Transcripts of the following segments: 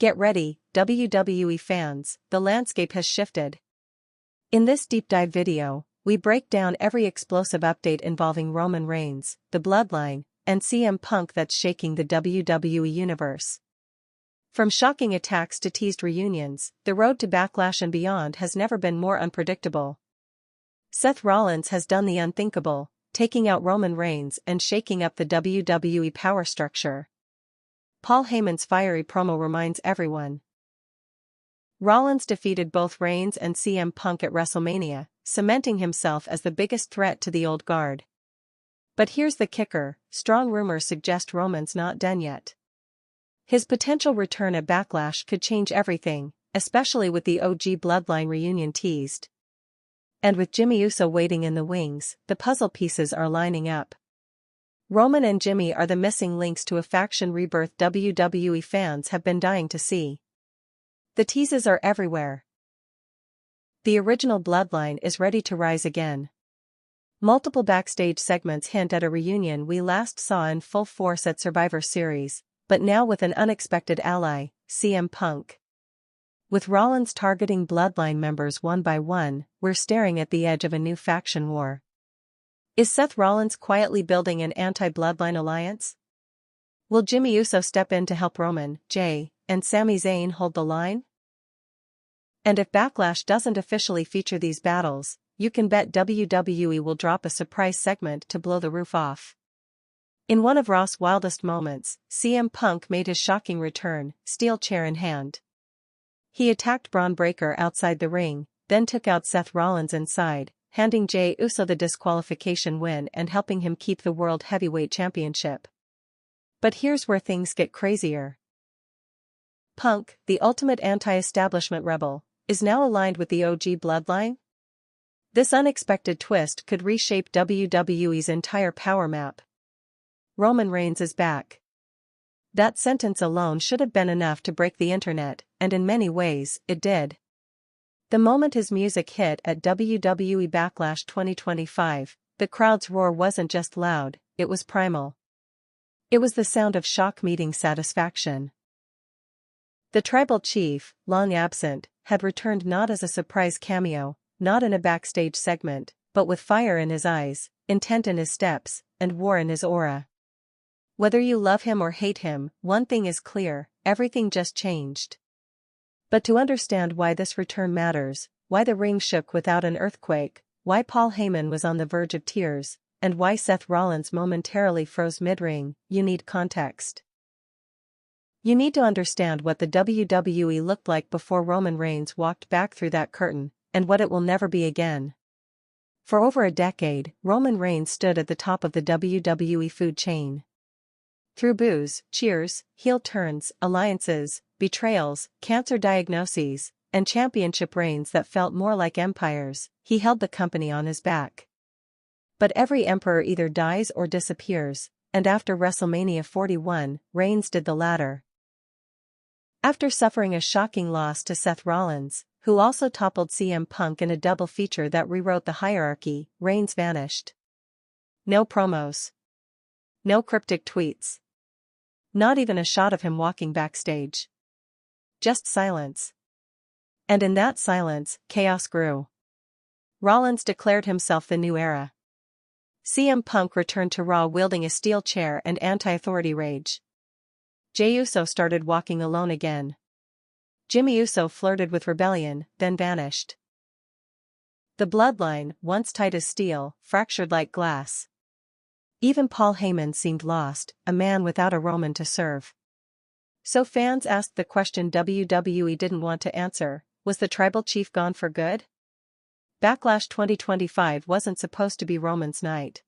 Get ready, WWE fans, the landscape has shifted. In this deep dive video, we break down every explosive update involving Roman Reigns, the Bloodline, and CM Punk that's shaking the WWE Universe. From shocking attacks to teased reunions, the road to Backlash and beyond has never been more unpredictable. Seth Rollins has done the unthinkable, taking out Roman Reigns and shaking up the WWE power structure. Paul Heyman's fiery promo reminds everyone. Rollins defeated both Reigns and CM Punk at WrestleMania, cementing himself as the biggest threat to the old guard. But here's the kicker, strong rumors suggest Roman's not done yet. His potential return at Backlash could change everything, especially with the OG Bloodline reunion teased. And with Jimmy Uso waiting in the wings, the puzzle pieces are lining up. Roman and Jimmy are the missing links to a faction rebirth WWE fans have been dying to see. The teases are everywhere. The original Bloodline is ready to rise again. Multiple backstage segments hint at a reunion we last saw in full force at Survivor Series, but now with an unexpected ally, CM Punk. With Rollins targeting Bloodline members one by one, we're staring at the edge of a new faction war. Is Seth Rollins quietly building an anti-Bloodline alliance? Will Jimmy Uso step in to help Roman, Jey, and Sami Zayn hold the line? And if Backlash doesn't officially feature these battles, you can bet WWE will drop a surprise segment to blow the roof off. In one of Raw's wildest moments, CM Punk made his shocking return, steel chair in hand. He attacked Braun Breaker outside the ring, then took out Seth Rollins inside, handing Jey Uso the disqualification win and helping him keep the World Heavyweight Championship. But here's where things get crazier. Punk, the ultimate anti-establishment rebel, is now aligned with the OG Bloodline? This unexpected twist could reshape WWE's entire power map. Roman Reigns is back. That sentence alone should have been enough to break the internet, and in many ways, it did. The moment his music hit at WWE Backlash 2025, the crowd's roar wasn't just loud, it was primal. It was the sound of shock meeting satisfaction. The tribal chief, long absent, had returned not as a surprise cameo, not in a backstage segment, but with fire in his eyes, intent in his steps, and war in his aura. Whether you love him or hate him, one thing is clear, everything just changed. But to understand why this return matters, why the ring shook without an earthquake, why Paul Heyman was on the verge of tears, and why Seth Rollins momentarily froze mid-ring, you need context. You need to understand what the WWE looked like before Roman Reigns walked back through that curtain, and what it will never be again. For over a decade, Roman Reigns stood at the top of the WWE food chain. Through boos, cheers, heel turns, alliances, betrayals, cancer diagnoses, and championship reigns that felt more like empires, he held the company on his back. But every emperor either dies or disappears, and after WrestleMania 41, Reigns did the latter. After suffering a shocking loss to Seth Rollins, who also toppled CM Punk in a double feature that rewrote the hierarchy, Reigns vanished. No promos. No cryptic tweets. Not even a shot of him walking backstage. Just silence. And in that silence, chaos grew. Rollins declared himself the new era. CM Punk returned to Raw wielding a steel chair and anti-authority rage. Jey Uso started walking alone again. Jimmy Uso flirted with rebellion, then vanished. The Bloodline, once tight as steel, fractured like glass. Even Paul Heyman seemed lost, a man without a Roman to serve. So fans asked the question WWE didn't want to answer, was the tribal chief gone for good? Backlash 2025 wasn't supposed to be Roman's night.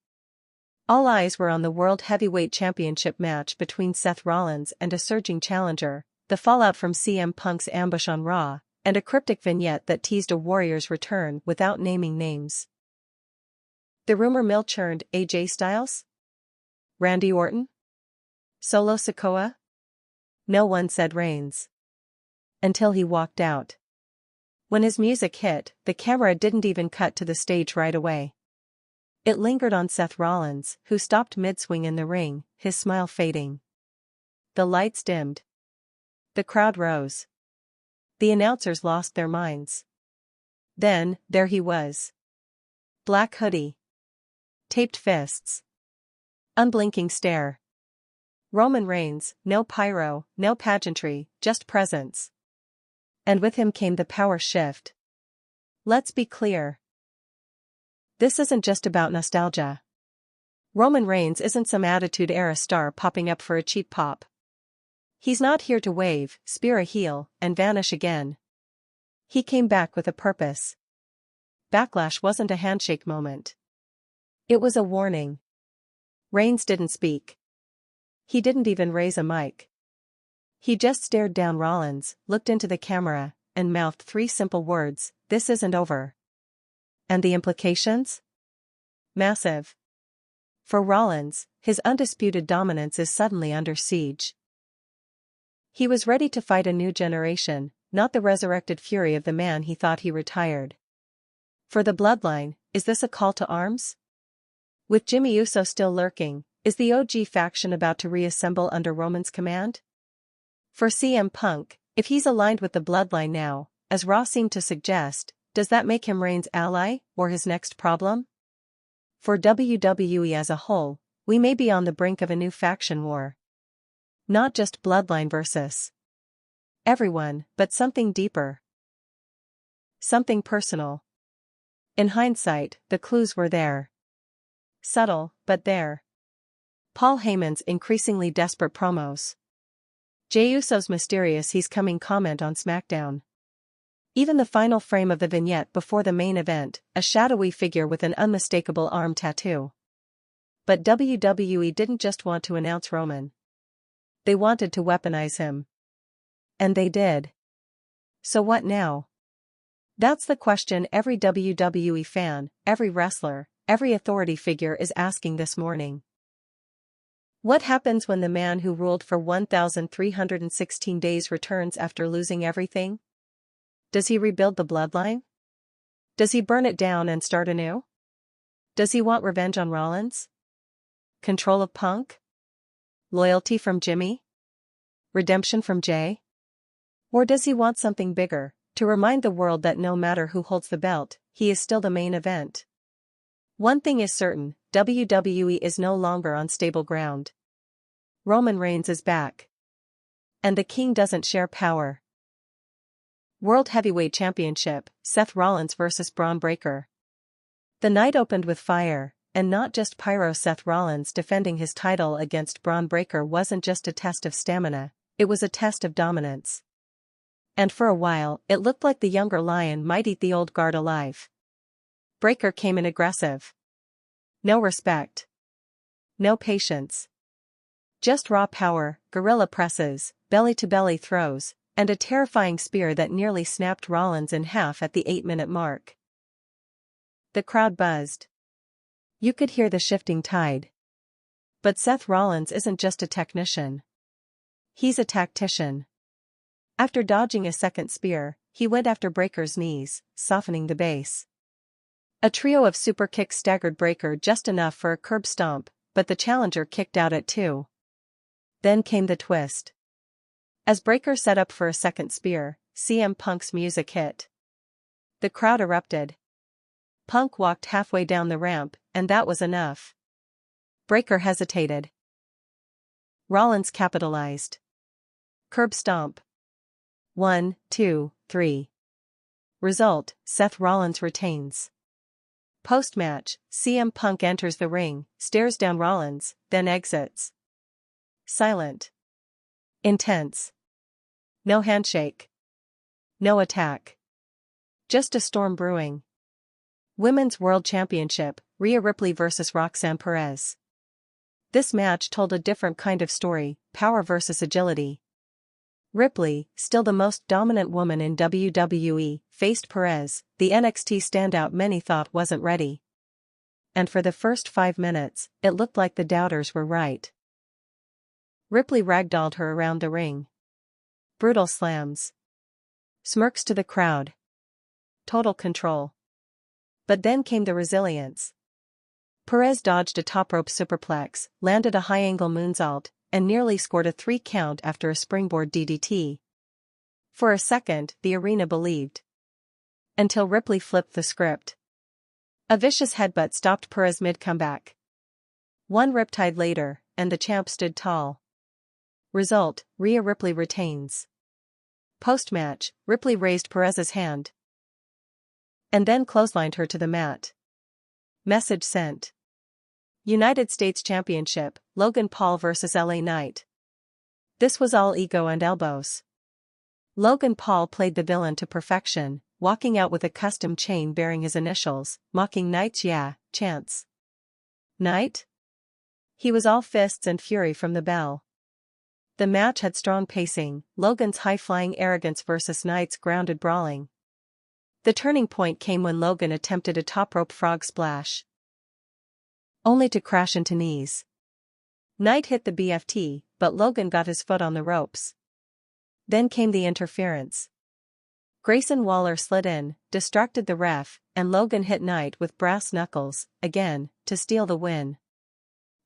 All eyes were on the World Heavyweight Championship match between Seth Rollins and a surging challenger, the fallout from CM Punk's ambush on Raw, and a cryptic vignette that teased a Warrior's return without naming names. The rumor mill churned AJ Styles? Randy Orton? Solo Sikoa? No one said Reigns. Until he walked out. When his music hit, the camera didn't even cut to the stage right away. It lingered on Seth Rollins, who stopped mid-swing in the ring, his smile fading. The lights dimmed. The crowd rose. The announcers lost their minds. Then, there he was. Black hoodie. Taped fists. Unblinking stare. Roman Reigns, no pyro, no pageantry, just presence. And with him came the power shift. Let's be clear. This isn't just about nostalgia. Roman Reigns isn't some Attitude-era star popping up for a cheap pop. He's not here to wave, spear a heel, and vanish again. He came back with a purpose. Backlash wasn't a handshake moment. It was a warning. Reigns didn't speak. He didn't even raise a mic. He just stared down Rollins, looked into the camera, and mouthed 3 simple words, "This isn't over." And the implications? Massive. For Rollins, his undisputed dominance is suddenly under siege. He was ready to fight a new generation, not the resurrected fury of the man he thought he retired. For the Bloodline, is this a call to arms? With Jimmy Uso still lurking, is the OG faction about to reassemble under Roman's command? For CM Punk, if he's aligned with the Bloodline now, as Raw seemed to suggest, does that make him Reigns' ally, or his next problem? For WWE as a whole, we may be on the brink of a new faction war. Not just Bloodline versus everyone, but something deeper. Something personal. In hindsight, the clues were there. Subtle, but there. Paul Heyman's increasingly desperate promos. Jey Uso's mysterious "he's coming" comment on SmackDown. Even the final frame of the vignette before the main event, a shadowy figure with an unmistakable arm tattoo. But WWE didn't just want to announce Roman. They wanted to weaponize him. And they did. So what now? That's the question every WWE fan, every wrestler, every authority figure is asking this morning. What happens when the man who ruled for 1,316 days returns after losing everything? Does he rebuild the Bloodline? Does he burn it down and start anew? Does he want revenge on Rollins? Control of Punk? Loyalty from Jimmy? Redemption from Jey? Or does he want something bigger, to remind the world that no matter who holds the belt, he is still the main event? One thing is certain, WWE is no longer on stable ground. Roman Reigns is back. And the king doesn't share power. World Heavyweight Championship, Seth Rollins vs. Braun Breaker. The night opened with fire, and not just pyro. Seth Rollins defending his title against Braun Breaker wasn't just a test of stamina, it was a test of dominance. And for a while, it looked like the younger lion might eat the old guard alive. Breaker came in aggressive. No respect. No patience. Just raw power, gorilla presses, belly-to-belly throws, and a terrifying spear that nearly snapped Rollins in half at the 8-minute mark. The crowd buzzed. You could hear the shifting tide. But Seth Rollins isn't just a technician. He's a tactician. After dodging a second spear, he went after Breaker's knees, softening the base. A trio of super kicks staggered Breaker just enough for a curb stomp, but the challenger kicked out at 2. Then came the twist. As Breaker set up for a second spear, CM Punk's music hit. The crowd erupted. Punk walked halfway down the ramp, and that was enough. Breaker hesitated. Rollins capitalized. Curb stomp. 1, 2, 3. Result, Seth Rollins retains. Post-match, CM Punk enters the ring, stares down Rollins, then exits. Silent. Intense. No handshake. No attack. Just a storm brewing. Women's World Championship, Rhea Ripley vs. Roxanne Perez. This match told a different kind of story, power versus agility. Ripley, still the most dominant woman in WWE, faced Perez, the NXT standout many thought wasn't ready. And for the first 5 minutes, it looked like the doubters were right. Ripley ragdolled her around the ring. Brutal slams. Smirks to the crowd. Total control. But then came the resilience. Perez dodged a top rope superplex, landed a high-angle moonsault, and nearly scored a 3 count after a springboard DDT, For a second, the arena believed. Until Ripley flipped the script. A vicious headbutt stopped Perez mid-comeback. One riptide later, and the champ stood tall. Result, Rhea Ripley retains. Post-match, Ripley raised Perez's hand. And then clotheslined her to the mat. Message sent. United States Championship, Logan Paul vs. LA Knight. This was all ego and elbows. Logan Paul played the villain to perfection, walking out with a custom chain bearing his initials, mocking Knight's chants. Knight? He was all fists and fury from the bell. The match had strong pacing, Logan's high-flying arrogance versus Knight's grounded brawling. The turning point came when Logan attempted a top-rope frog splash, only to crash into knees. Knight hit the BFT, but Logan got his foot on the ropes. Then came the interference. Grayson Waller slid in, distracted the ref, and Logan hit Knight with brass knuckles, again, to steal the win.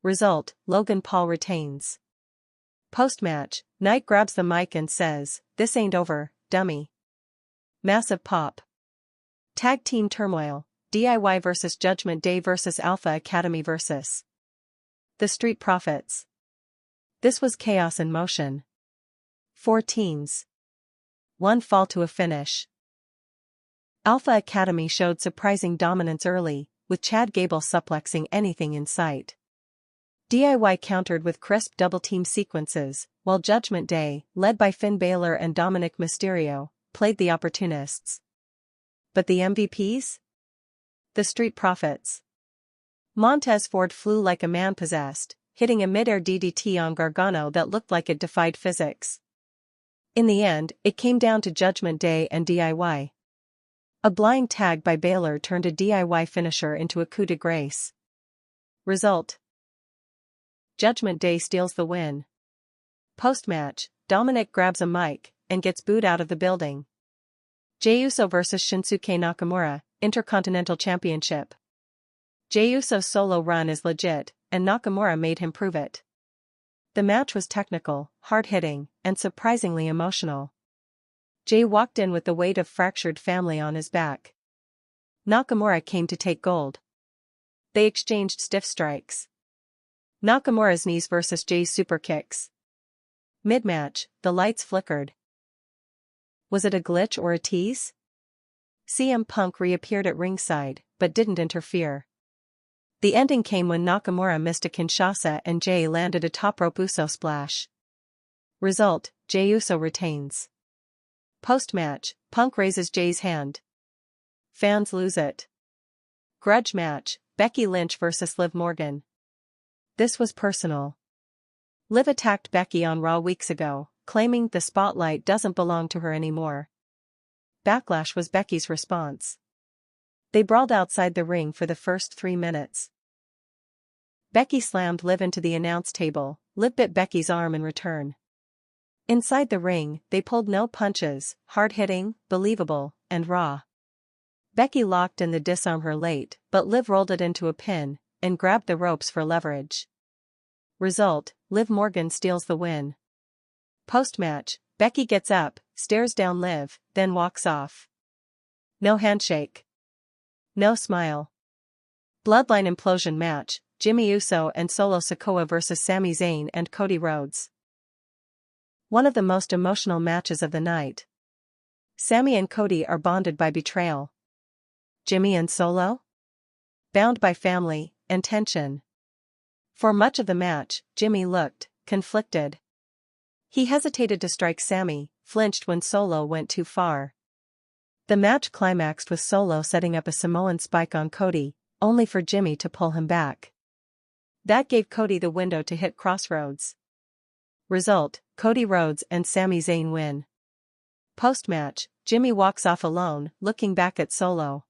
Result, Logan Paul retains. Post-match, Knight grabs the mic and says, "This ain't over, dummy." Massive pop. Tag team turmoil, DIY vs. Judgment Day vs. Alpha Academy vs. The Street Profits. This was chaos in motion. 4 teams. One fall to a finish. Alpha Academy showed surprising dominance early, with Chad Gable suplexing anything in sight. DIY countered with crisp double-team sequences, while Judgment Day, led by Finn Balor and Dominic Mysterio, played the opportunists. But the MVPs? The Street Profits. Montez Ford flew like a man possessed, hitting a mid-air DDT on Gargano that looked like it defied physics. In the end, it came down to Judgment Day and DIY. A blind tag by Balor turned a DIY finisher into a coup de grace. Result: Judgment Day steals the win. Post-match, Dominic grabs a mic and gets booed out of the building. Jey Uso vs. Shinsuke Nakamura, Intercontinental Championship. Jey Uso's solo run is legit, and Nakamura made him prove it. The match was technical, hard-hitting, and surprisingly emotional. Jey walked in with the weight of fractured family on his back. Nakamura came to take gold. They exchanged stiff strikes. Nakamura's knees versus Jey's superkicks. Mid-match, the lights flickered. Was it a glitch or a tease? CM Punk reappeared at ringside, but didn't interfere. The ending came when Nakamura missed a Kinshasa and Jey landed a top rope Uso splash. Result: Jey Uso retains. Post-match, Punk raises Jey's hand. Fans lose it. Grudge match, Becky Lynch vs. Liv Morgan. This was personal. Liv attacked Becky on Raw weeks ago, claiming the spotlight doesn't belong to her anymore. Backlash was Becky's response. They brawled outside the ring for the first 3 minutes. Becky slammed Liv into the announce table, Liv bit Becky's arm in return. Inside the ring, they pulled no punches, hard-hitting, believable, and raw. Becky locked in the disarm her late, but Liv rolled it into a pin, and grabbed the ropes for leverage. Result: Liv Morgan steals the win. Post-match, Becky gets up, stares down Liv, then walks off. No handshake. No smile. Bloodline implosion match, Jimmy Uso and Solo Sikoa vs. Sami Zayn and Cody Rhodes. One of the most emotional matches of the night. Sami and Cody are bonded by betrayal. Jimmy and Solo? Bound by family and tension. For much of the match, Jimmy looked conflicted. He hesitated to strike Sami, flinched when Solo went too far. The match climaxed with Solo setting up a Samoan spike on Cody, only for Jimmy to pull him back. That gave Cody the window to hit Crossroads. Result: Cody Rhodes and Sami Zayn win. Post-match, Jimmy walks off alone, looking back at Solo.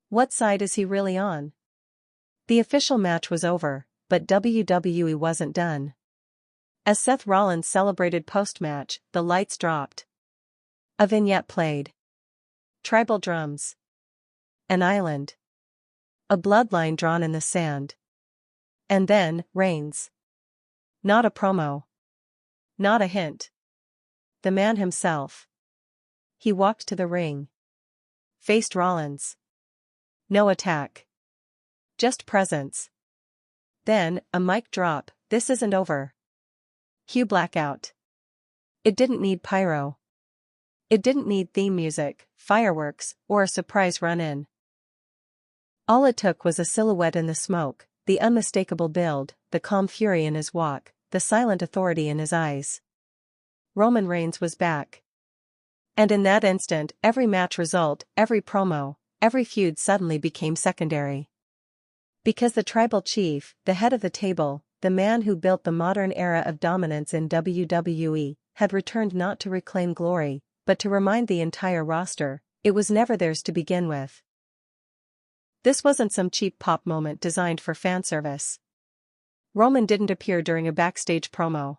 What side is he really on? The official match was over, but WWE wasn't done. As Seth Rollins celebrated post-match, the lights dropped. A vignette played. Tribal drums. An island. A bloodline drawn in the sand. And then, Reigns. Not a promo. Not a hint. the man himself. He walked to the ring. Faced Rollins. No attack. Just presence. Then, a mic drop, "This isn't over." Cue blackout. It didn't need pyro. It didn't need theme music, fireworks, or a surprise run-in. All it took was a silhouette in the smoke, the unmistakable build, the calm fury in his walk, the silent authority in his eyes. Roman Reigns was back. And in that instant, every match result, every promo, every feud suddenly became secondary. Because the tribal chief, the head of the table, the man who built the modern era of dominance in WWE, had returned not to reclaim glory, but to remind the entire roster, it was never theirs to begin with. This wasn't some cheap pop moment designed for fan service. Roman didn't appear during a backstage promo.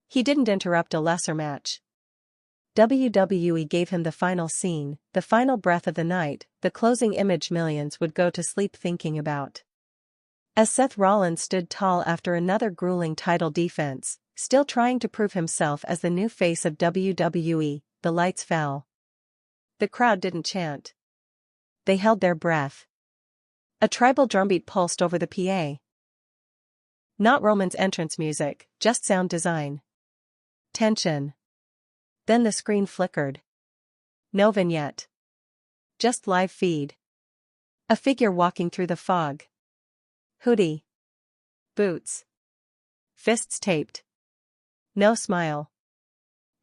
He didn't interrupt a lesser match. WWE gave him the final scene, the final breath of the night, the closing image millions would go to sleep thinking about. As Seth Rollins stood tall after another grueling title defense, still trying to prove himself as the new face of WWE, the lights fell. The crowd didn't chant. They held their breath. A tribal drumbeat pulsed over the PA. Not Roman's entrance music, just sound design. Tension. Then the screen flickered. No vignette. Just live feed. A figure walking through the fog. Hoodie. Boots. Fists taped. No smile.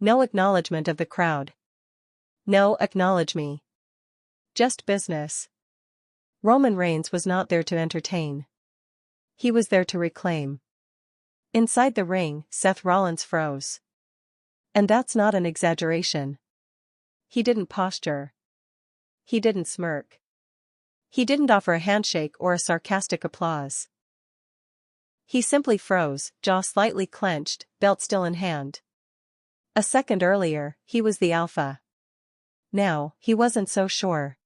No acknowledgement of the crowd. No acknowledge me. Just business. Roman Reigns was not there to entertain. He was there to reclaim. Inside the ring, Seth Rollins froze. And that's not an exaggeration. He didn't posture. He didn't smirk. He didn't offer a handshake or a sarcastic applause. He simply froze, jaw slightly clenched, belt still in hand. A second earlier, he was the alpha. Now, he wasn't so sure.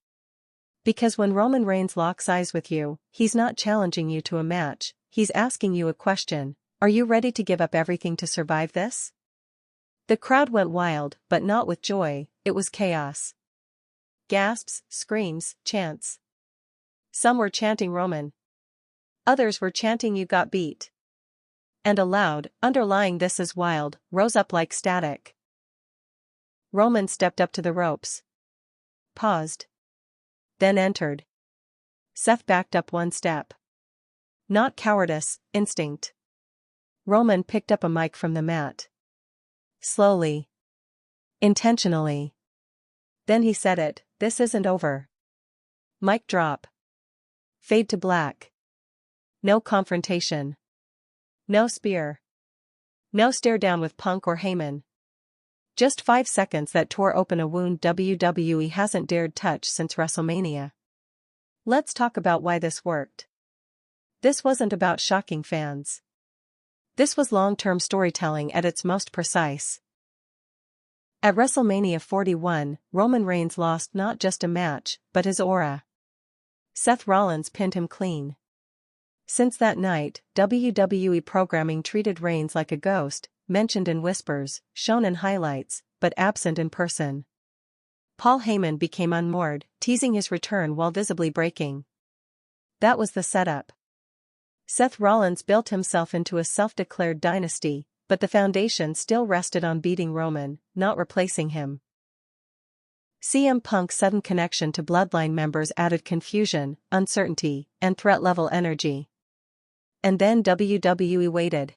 Because when Roman Reigns locks eyes with you, he's not challenging you to a match, he's asking you a question: are you ready to give up everything to survive this? The crowd went wild, but not with joy, it was chaos. Gasps, screams, chants. Some were chanting Roman. Others were chanting "you got beat." And a loud, underlying "this is wild," rose up like static. Roman stepped up to the ropes. Paused. Then entered. Seth backed up one step. Not cowardice, instinct. Roman picked up a mic from the mat. Slowly. Intentionally. Then he said it: "This isn't over." Mic drop. Fade to black. No confrontation. No spear. No stare down with Punk or Heyman. Just 5 seconds that tore open a wound WWE hasn't dared touch since WrestleMania. Let's talk about why this worked. This wasn't about shocking fans. This was long-term storytelling at its most precise. At WrestleMania 41, Roman Reigns lost not just a match, but his aura. Seth Rollins pinned him clean. Since that night, WWE programming treated Reigns like a ghost, mentioned in whispers, shown in highlights, but absent in person. Paul Heyman became unmoored, teasing his return while visibly breaking. That was the setup. Seth Rollins built himself into a self-declared dynasty, but the foundation still rested on beating Roman, not replacing him. CM Punk's sudden connection to Bloodline members added confusion, uncertainty, and threat-level energy. And then WWE waited.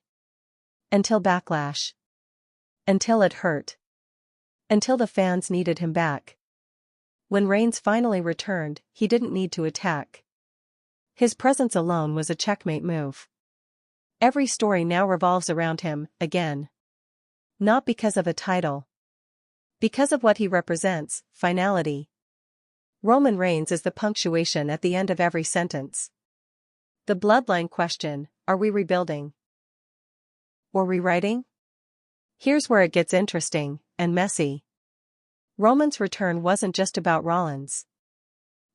Until Backlash. Until it hurt. Until the fans needed him back. When Reigns finally returned, he didn't need to attack. His presence alone was a checkmate move. Every story now revolves around him, again. Not because of a title. Because of what he represents: finality. Roman Reigns is the punctuation at the end of every sentence. The Bloodline question: are we rebuilding? Or rewriting? Here's where it gets interesting, and messy. Roman's return wasn't just about Rollins.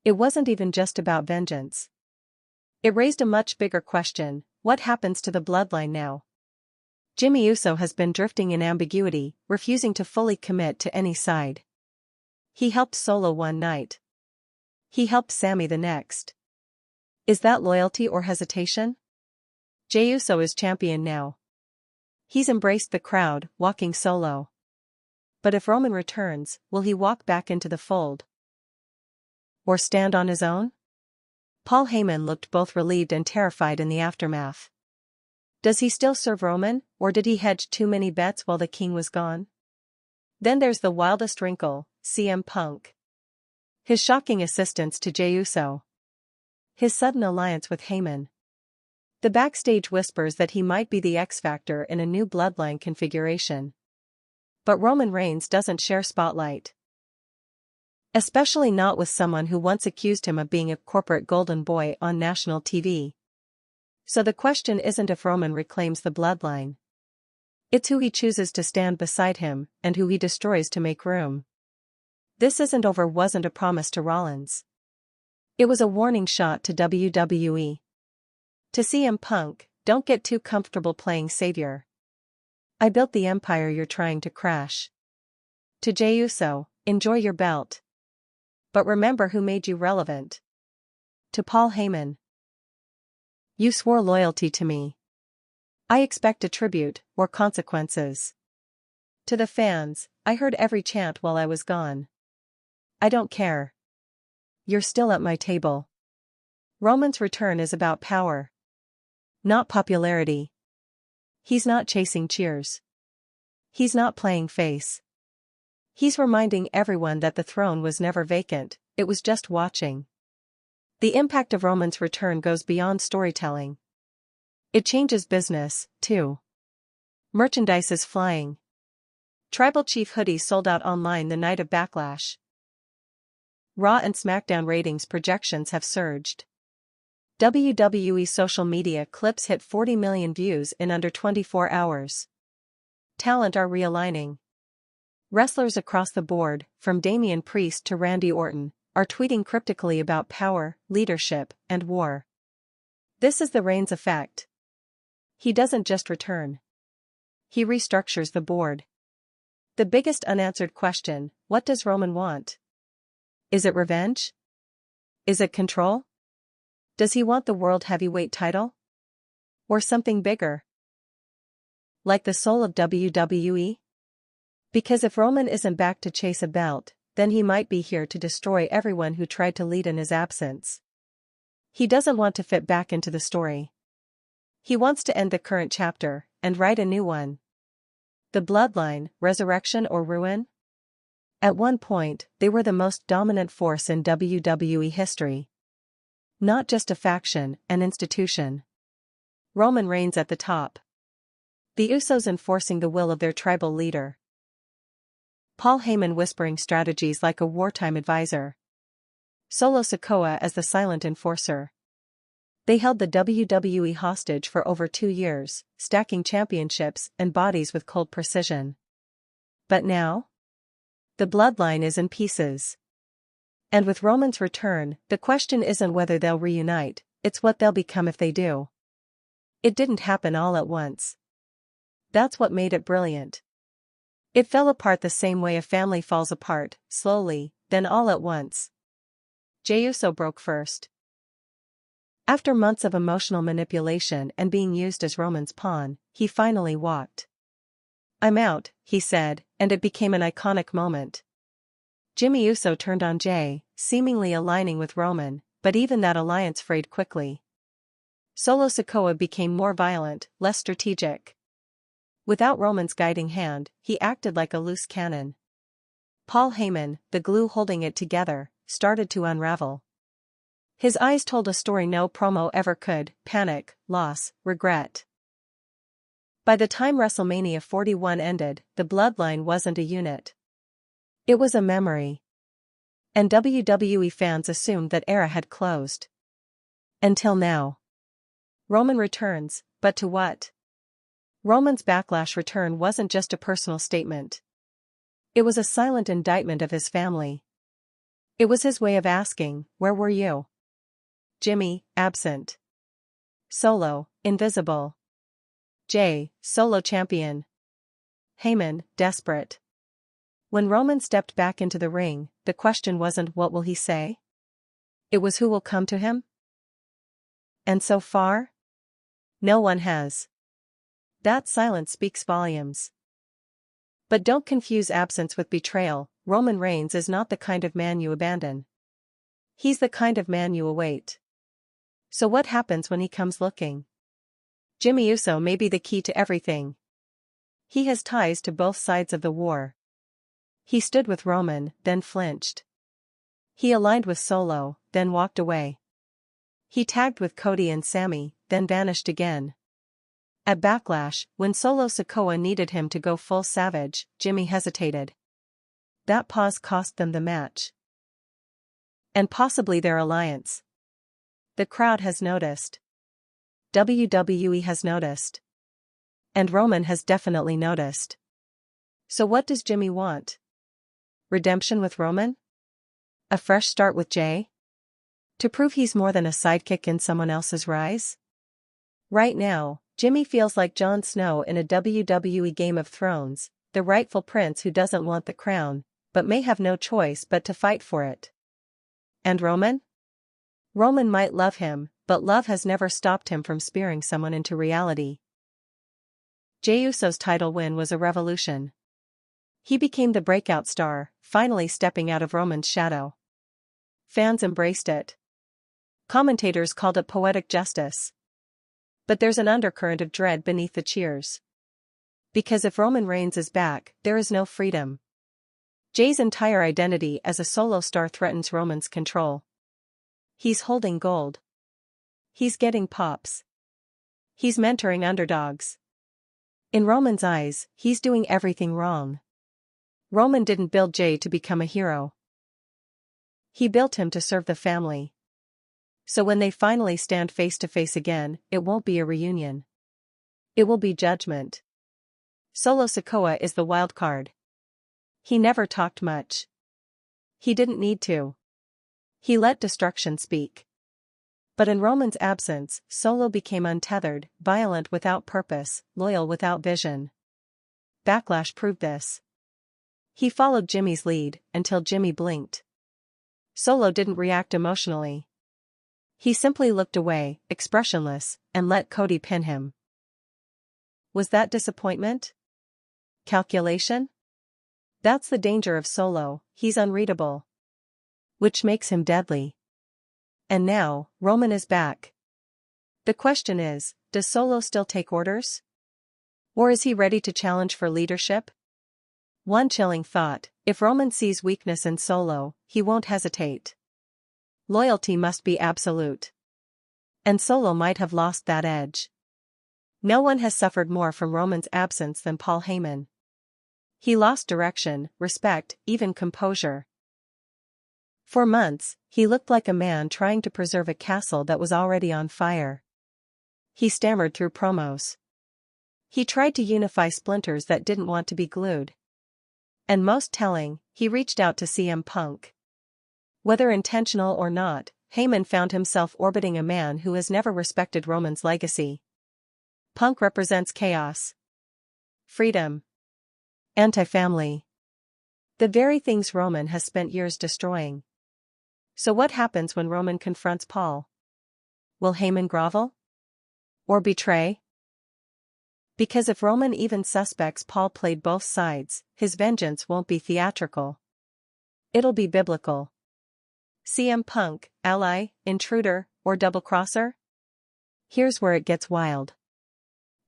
It wasn't even just about vengeance. It raised a much bigger question: what happens to the Bloodline now? Jimmy Uso has been drifting in ambiguity, refusing to fully commit to any side. He helped Solo one night. He helped Sami the next. Is that loyalty or hesitation? Jey Uso is champion now. He's embraced the crowd, walking solo. But if Roman returns, will he walk back into the fold? Or stand on his own? Paul Heyman looked both relieved and terrified in the aftermath. Does he still serve Roman, or did he hedge too many bets while the king was gone? Then there's the wildest wrinkle, CM Punk. His shocking assistance to Jey Uso. His sudden alliance with Heyman. The backstage whispers that he might be the X-Factor in a new bloodline configuration. But Roman Reigns doesn't share spotlight. Especially not with someone who once accused him of being a corporate golden boy on national TV. So the question isn't if Roman reclaims the bloodline. It's who he chooses to stand beside him, and who he destroys to make room. This wasn't a promise to Rollins. It was a warning shot to WWE. To CM Punk, don't get too comfortable playing savior. I built the empire you're trying to crash. To Jey Uso, enjoy your belt. But remember who made you relevant. To Paul Heyman. You swore loyalty to me. I expect a tribute, or consequences. To the fans, I heard every chant while I was gone. I don't care. You're still at my table. Roman's return is about power. Not popularity. He's not chasing cheers. He's not playing face. He's reminding everyone that the throne was never vacant, it was just watching. The impact of Roman's return goes beyond storytelling. It changes business, too. Merchandise is flying. Tribal Chief hoodies sold out online the night of Backlash. Raw and SmackDown ratings projections have surged. WWE social media clips hit 40 million views in under 24 hours. Talent are realigning. Wrestlers across the board, from Damian Priest to Randy Orton, are tweeting cryptically about power, leadership, and war. This is the Reigns effect. He doesn't just return. He restructures the board. The biggest unanswered question, what does Roman want? Is it revenge? Is it control? Does he want the World Heavyweight title? Or something bigger? Like the soul of WWE? Because if Roman isn't back to chase a belt, then he might be here to destroy everyone who tried to lead in his absence. He doesn't want to fit back into the story. He wants to end the current chapter, and write a new one. The bloodline, resurrection or ruin? At one point, they were the most dominant force in WWE history. Not just a faction, an institution. Roman Reigns at the top. The Usos enforcing the will of their tribal leader. Paul Heyman whispering strategies like a wartime advisor. Solo Sikoa as the silent enforcer. They held the WWE hostage for over 2 years, stacking championships and bodies with cold precision. But now? The bloodline is in pieces. And with Roman's return, the question isn't whether they'll reunite, it's what they'll become if they do. It didn't happen all at once. That's what made it brilliant. It fell apart the same way a family falls apart, slowly, then all at once. Jey Uso broke first. After months of emotional manipulation and being used as Roman's pawn, he finally walked. I'm out, he said, and it became an iconic moment. Jimmy Uso turned on Jey, seemingly aligning with Roman, but even that alliance frayed quickly. Solo Sikoa became more violent, less strategic. Without Roman's guiding hand, he acted like a loose cannon. Paul Heyman, the glue holding it together, started to unravel. His eyes told a story no promo ever could: panic, loss, regret. By the time WrestleMania 41 ended, the bloodline wasn't a unit. It was a memory. And WWE fans assumed that era had closed. Until now. Roman returns, but to what? Roman's Backlash return wasn't just a personal statement. It was a silent indictment of his family. It was his way of asking, where were you? Jimmy, absent. Solo, invisible. Jey, solo champion. Heyman, desperate. When Roman stepped back into the ring, the question wasn't what will he say? It was who will come to him? And so far? No one has. That silence speaks volumes. But don't confuse absence with betrayal. Roman Reigns is not the kind of man you abandon. He's the kind of man you await. So what happens when he comes looking? Jimmy Uso may be the key to everything. He has ties to both sides of the war. He stood with Roman, then flinched. He aligned with Solo, then walked away. He tagged with Cody and Sami, then vanished again. At Backlash, when Solo Sikoa needed him to go full savage, Jimmy hesitated. That pause cost them the match. And possibly their alliance. The crowd has noticed. WWE has noticed. And Roman has definitely noticed. So what does Jimmy want? Redemption with Roman? A fresh start with Jey? To prove he's more than a sidekick in someone else's rise? Right now, Jimmy feels like Jon Snow in a WWE Game of Thrones, the rightful prince who doesn't want the crown, but may have no choice but to fight for it. And Roman? Roman might love him, but love has never stopped him from spearing someone into reality. Jey Uso's title win was a revolution. He became the breakout star, finally stepping out of Roman's shadow. Fans embraced it. Commentators called it poetic justice. But there's an undercurrent of dread beneath the cheers. Because if Roman Reigns is back, there is no freedom. Jey's entire identity as a solo star threatens Roman's control. He's holding gold. He's getting pops. He's mentoring underdogs. In Roman's eyes, he's doing everything wrong. Roman didn't build Jey to become a hero. He built him to serve the family. So when they finally stand face to face again, it won't be a reunion. It will be judgment. Solo Sikoa is the wild card. He never talked much. He didn't need to. He let destruction speak. But in Roman's absence, Solo became untethered, violent without purpose, loyal without vision. Backlash proved this. He followed Jimmy's lead, until Jimmy blinked. Solo didn't react emotionally. He simply looked away, expressionless, and let Cody pin him. Was that disappointment? Calculation? That's the danger of Solo, he's unreadable. Which makes him deadly. And now, Roman is back. The question is, does Solo still take orders? Or is he ready to challenge for leadership? One chilling thought, if Roman sees weakness in Solo, he won't hesitate. Loyalty must be absolute. And Solo might have lost that edge. No one has suffered more from Roman's absence than Paul Heyman. He lost direction, respect, even composure. For months, he looked like a man trying to preserve a castle that was already on fire. He stammered through promos. He tried to unify splinters that didn't want to be glued. And most telling, he reached out to CM Punk. Whether intentional or not, Heyman found himself orbiting a man who has never respected Roman's legacy. Punk represents chaos, freedom, anti-family. The very things Roman has spent years destroying. So what happens when Roman confronts Paul? Will Heyman grovel? Or betray? Because if Roman even suspects Paul played both sides, his vengeance won't be theatrical. It'll be biblical. CM Punk, ally, intruder, or double-crosser? Here's where it gets wild.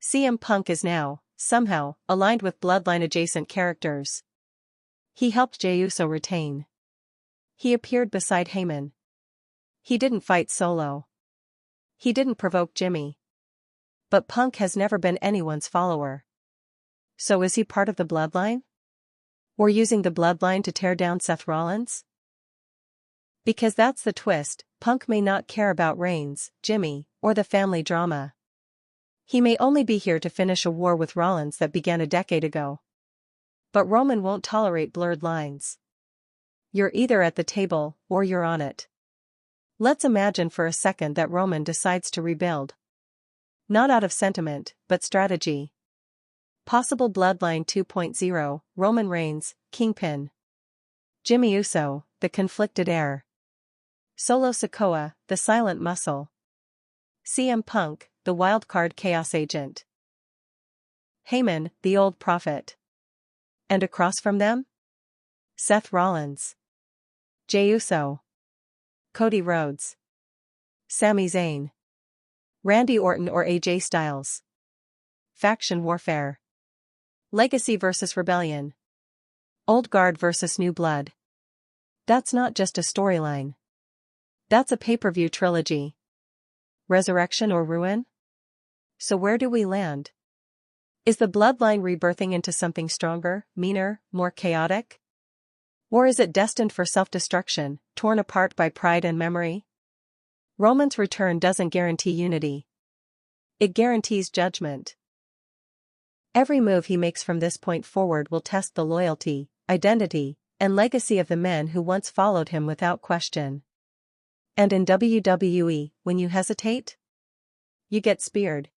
CM Punk is now, somehow, aligned with Bloodline-adjacent characters. He helped Jey Uso retain. He appeared beside Heyman. He didn't fight Solo. He didn't provoke Jimmy. But Punk has never been anyone's follower. So is he part of the Bloodline? Or using the Bloodline to tear down Seth Rollins? Because that's the twist, Punk may not care about Reigns, Jimmy, or the family drama. He may only be here to finish a war with Rollins that began a decade ago. But Roman won't tolerate blurred lines. You're either at the table, or you're on it. Let's imagine for a second that Roman decides to rebuild. Not out of sentiment, but strategy. Possible Bloodline 2.0, Roman Reigns, Kingpin. Jimmy Uso, the conflicted heir. Solo Sikoa, the silent muscle. CM Punk, the wildcard chaos agent. Heyman, the old prophet. And across from them? Seth Rollins. Jey Uso. Cody Rhodes. Sami Zayn. Randy Orton or AJ Styles. Faction warfare. Legacy versus rebellion. Old guard versus new blood. That's not just a storyline. That's a pay-per-view trilogy. Resurrection or ruin? So where do we land? Is the bloodline rebirthing into something stronger, meaner, more chaotic? Or is it destined for self-destruction, torn apart by pride and memory? Roman's return doesn't guarantee unity. It guarantees judgment. Every move he makes from this point forward will test the loyalty, identity, and legacy of the men who once followed him without question. And in WWE, when you hesitate, you get speared.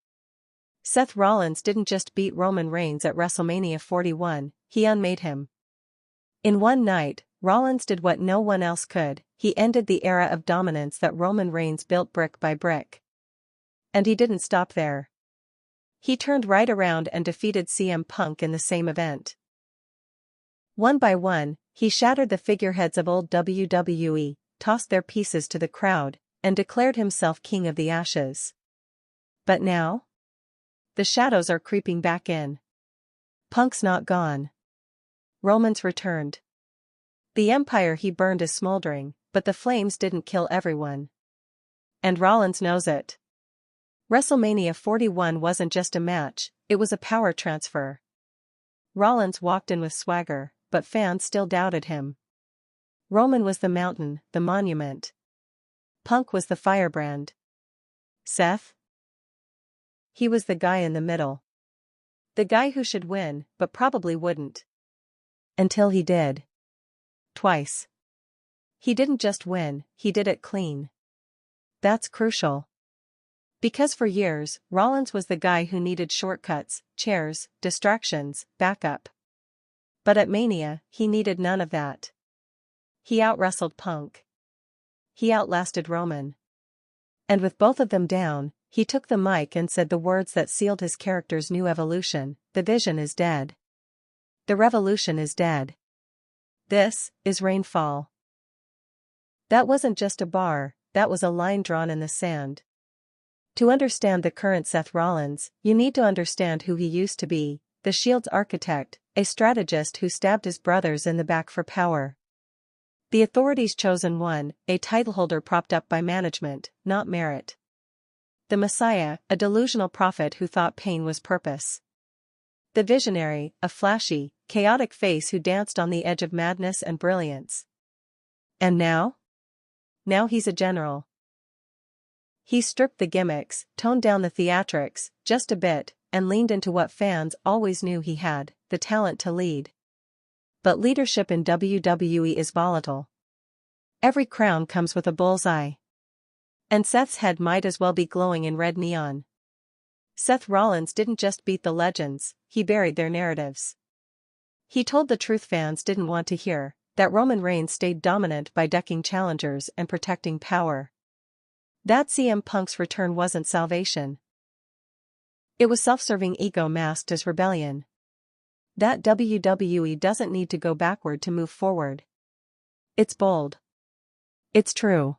Seth Rollins didn't just beat Roman Reigns at WrestleMania 41, he unmade him. In one night, Rollins did what no one else could, he ended the era of dominance that Roman Reigns built brick by brick. And he didn't stop there. He turned right around and defeated CM Punk in the same event. One by one, he shattered the figureheads of old WWE, tossed their pieces to the crowd, and declared himself king of the ashes. But now? The shadows are creeping back in. Punk's not gone. Roman's returned. The empire he burned is smoldering, but the flames didn't kill everyone. And Rollins knows it. WrestleMania 41 wasn't just a match, it was a power transfer. Rollins walked in with swagger, but fans still doubted him. Roman was the mountain, the monument. Punk was the firebrand. Seth? He was the guy in the middle. The guy who should win, but probably wouldn't. Until he did. Twice. He didn't just win, he did it clean. That's crucial. Because for years, Rollins was the guy who needed shortcuts, chairs, distractions, backup. But at Mania, he needed none of that. He out-wrestled Punk. He outlasted Roman. And with both of them down, he took the mic and said the words that sealed his character's new evolution: the vision is dead. The revolution is dead. This is rainfall. That wasn't just a bar, that was a line drawn in the sand. To understand the current Seth Rollins, you need to understand who he used to be, the Shield's architect, a strategist who stabbed his brothers in the back for power. The authorities' chosen one, a titleholder propped up by management, not merit. The Messiah, a delusional prophet who thought pain was purpose. The visionary, a flashy, chaotic face who danced on the edge of madness and brilliance. And now? Now he's a general. He stripped the gimmicks, toned down the theatrics, just a bit, and leaned into what fans always knew he had, the talent to lead. But leadership in WWE is volatile. Every crown comes with a bullseye. And Seth's head might as well be glowing in red neon. Seth Rollins didn't just beat the legends, he buried their narratives. He told the truth fans didn't want to hear, that Roman Reigns stayed dominant by ducking challengers and protecting power. That CM Punk's return wasn't salvation. It was self-serving ego masked as rebellion. That WWE doesn't need to go backward to move forward. It's bold. It's true.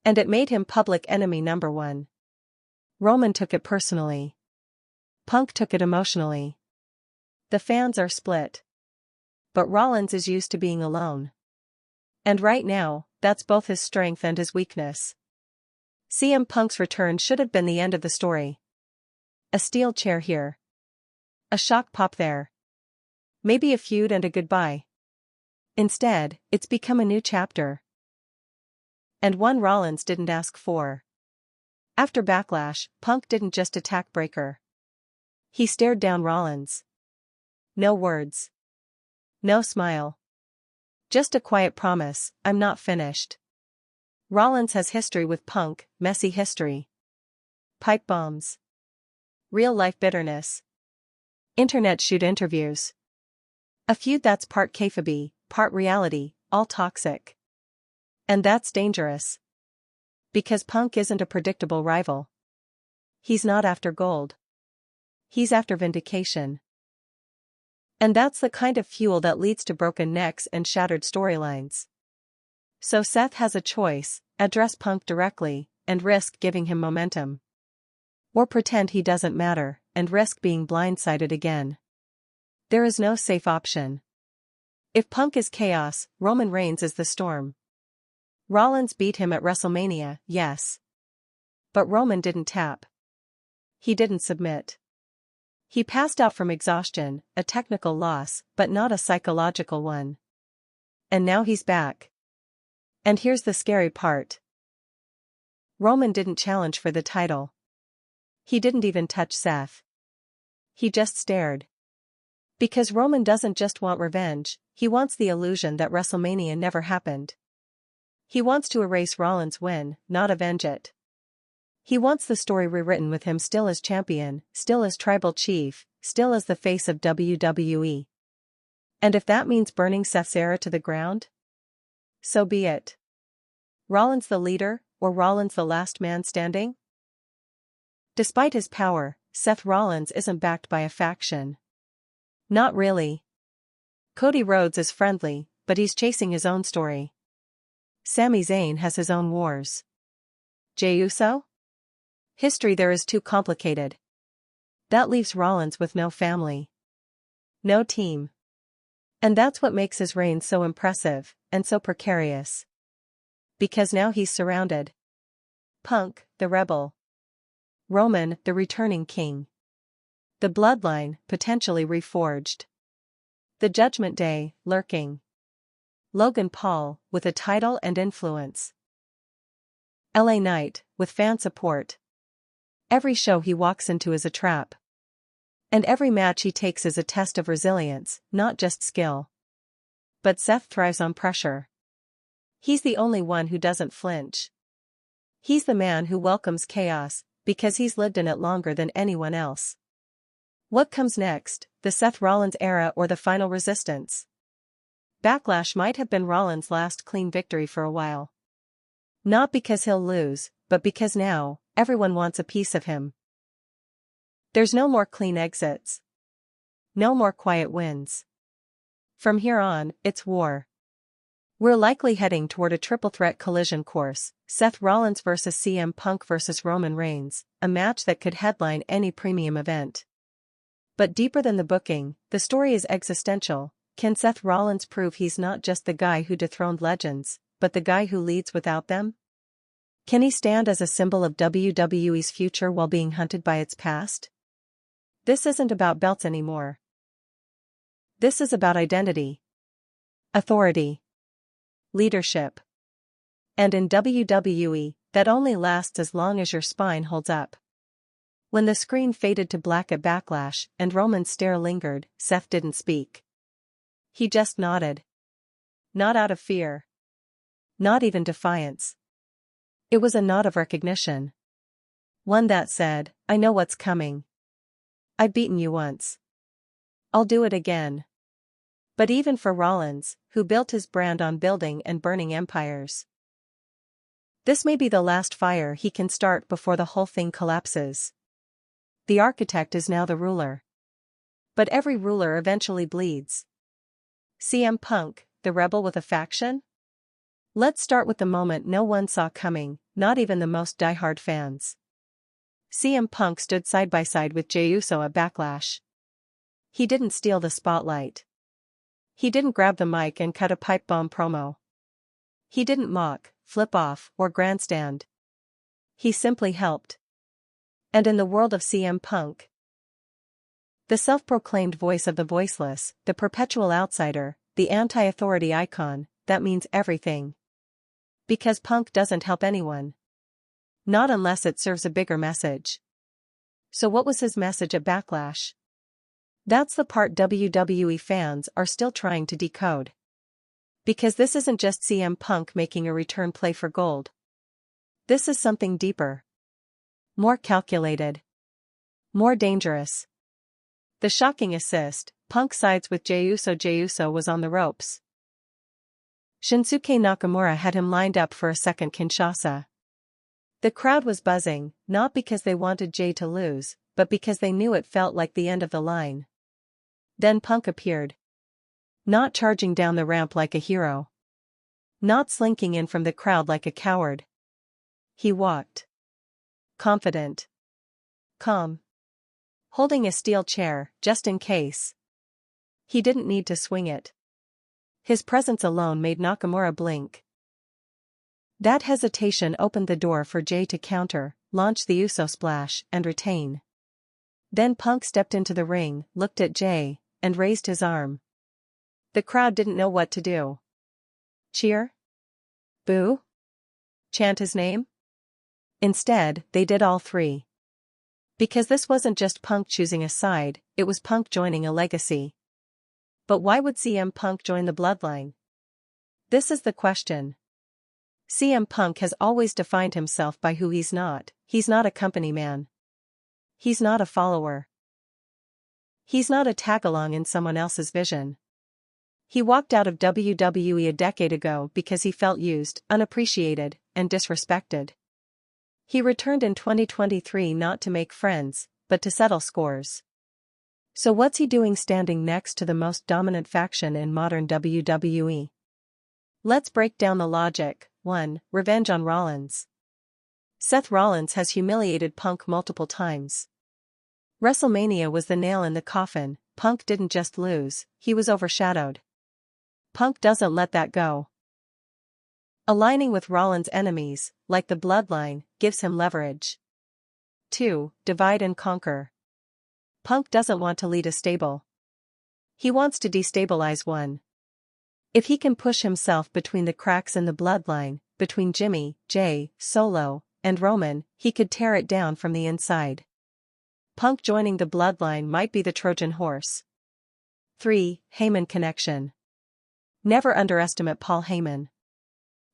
And it made him public enemy number one. Roman took it personally. Punk took it emotionally. The fans are split. But Rollins is used to being alone. And right now, that's both his strength and his weakness. CM Punk's return should have been the end of the story. A steel chair here. A shock pop there. Maybe a feud and a goodbye. Instead, it's become a new chapter. And one Rollins didn't ask for. After Backlash, Punk didn't just attack Breakker. He stared down Rollins. No words. No smile. Just a quiet promise, I'm not finished. Rollins has history with Punk, messy history. Pipe bombs. Real-life bitterness. Internet shoot interviews. A feud that's part kayfabe, part reality, all toxic. And that's dangerous. Because Punk isn't a predictable rival. He's not after gold. He's after vindication. And that's the kind of fuel that leads to broken necks and shattered storylines. So Seth has a choice: address Punk directly, and risk giving him momentum. Or pretend he doesn't matter, and risk being blindsided again. There is no safe option. If Punk is chaos, Roman Reigns is the storm. Rollins beat him at WrestleMania, yes. But Roman didn't tap. He didn't submit. He passed out from exhaustion, a technical loss, but not a psychological one. And now he's back. And here's the scary part. Roman didn't challenge for the title. He didn't even touch Seth. He just stared. Because Roman doesn't just want revenge, he wants the illusion that WrestleMania never happened. He wants to erase Rollins' win, not avenge it. He wants the story rewritten with him still as champion, still as tribal chief, still as the face of WWE. And if that means burning Seth's era to the ground, so be it. Rollins the leader, or Rollins the last man standing? Despite his power, Seth Rollins isn't backed by a faction. Not really. Cody Rhodes is friendly, but he's chasing his own story. Sami Zayn has his own wars. Jey Uso? History there is too complicated. That leaves Rollins with no family. No team. And that's what makes his reign so impressive, and so precarious. Because now he's surrounded. Punk, the rebel. Roman, the returning king. The bloodline, potentially reforged. The Judgment Day, lurking. Logan Paul, with a title and influence. LA Knight, with fan support. Every show he walks into is a trap. And every match he takes is a test of resilience, not just skill. But Seth thrives on pressure. He's the only one who doesn't flinch. He's the man who welcomes chaos, because he's lived in it longer than anyone else. What comes next, the Seth Rollins era or the final resistance? Backlash might have been Rollins' last clean victory for a while. Not because he'll lose, but because now, everyone wants a piece of him. There's no more clean exits. No more quiet wins. From here on, it's war. We're likely heading toward a triple threat collision course: Seth Rollins vs CM Punk vs Roman Reigns, a match that could headline any premium event. But deeper than the booking, the story is existential. Can Seth Rollins prove he's not just the guy who dethroned legends, but the guy who leads without them? Can he stand as a symbol of WWE's future while being hunted by its past? This isn't about belts anymore. This is about identity. Authority. Leadership. And in WWE, that only lasts as long as your spine holds up. When the screen faded to black at Backlash and Roman's stare lingered, Seth didn't speak. He just nodded. Not out of fear. Not even defiance. It was a nod of recognition. One that said, I know what's coming. I've beaten you once. I'll do it again. But even for Rollins, who built his brand on building and burning empires, this may be the last fire he can start before the whole thing collapses. The architect is now the ruler. But every ruler eventually bleeds. CM Punk, the rebel with a faction? Let's start with the moment no one saw coming, not even the most diehard fans. CM Punk stood side by side with Jey Uso at Backlash. He didn't steal the spotlight. He didn't grab the mic and cut a pipe bomb promo. He didn't mock, flip off, or grandstand. He simply helped. And in the world of CM Punk, the self-proclaimed voice of the voiceless, the perpetual outsider, the anti-authority icon, that means everything. Because Punk doesn't help anyone. Not unless it serves a bigger message. So what was his message at Backlash? That's the part WWE fans are still trying to decode. Because this isn't just CM Punk making a return play for gold. This is something deeper. More calculated. More dangerous. The shocking assist, Punk sides with Jey Uso. Jey Uso was on the ropes. Shinsuke Nakamura had him lined up for a second Kinshasa. The crowd was buzzing, not because they wanted Jey to lose, but because they knew it felt like the end of the line. Then Punk appeared. Not charging down the ramp like a hero. Not slinking in from the crowd like a coward. He walked. Confident. Calm. Holding a steel chair, just in case. He didn't need to swing it. His presence alone made Nakamura blink. That hesitation opened the door for Jey to counter, launch the Uso splash, and retain. Then Punk stepped into the ring, looked at Jey, and raised his arm. The crowd didn't know what to do. Cheer? Boo? Chant his name? Instead, they did all three. Because this wasn't just Punk choosing a side, it was Punk joining a legacy. But why would CM Punk join the Bloodline? This is the question. CM Punk has always defined himself by who he's not. He's not a company man. He's not a follower. He's not a tag-along in someone else's vision. He walked out of WWE a decade ago because he felt used, unappreciated, and disrespected. He returned in 2023 not to make friends, but to settle scores. So what's he doing standing next to the most dominant faction in modern WWE? Let's break down the logic. 1. Revenge on Rollins. Seth Rollins has humiliated Punk multiple times. WrestleMania was the nail in the coffin. Punk didn't just lose, he was overshadowed. Punk doesn't let that go. Aligning with Rollins' enemies, like the Bloodline, gives him leverage. 2. Divide and conquer. Punk doesn't want to lead a stable. He wants to destabilize one. If he can push himself between the cracks in the Bloodline, between Jimmy, Jey, Solo, and Roman, he could tear it down from the inside. Punk joining the Bloodline might be the Trojan horse. 3. Heyman connection. Never underestimate Paul Heyman.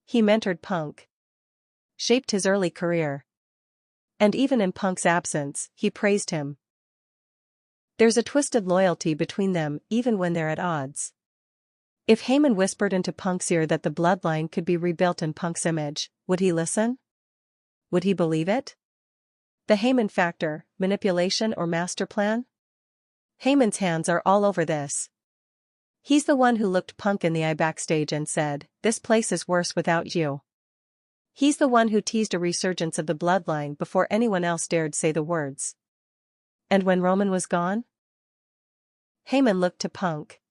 He mentored Punk. Shaped his early career. And even in Punk's absence, he praised him. There's a twisted loyalty between them even when they're at odds. If Heyman whispered into Punk's ear that the Bloodline could be rebuilt in Punk's image, would he listen? Would he believe it? The Heyman factor, manipulation or master plan? Heyman's hands are all over this. He's the one who looked Punk in the eye backstage and said, "This place is worse without you." He's the one who teased a resurgence of the Bloodline before anyone else dared say the words. And when Roman was gone? Heyman looked to Punk.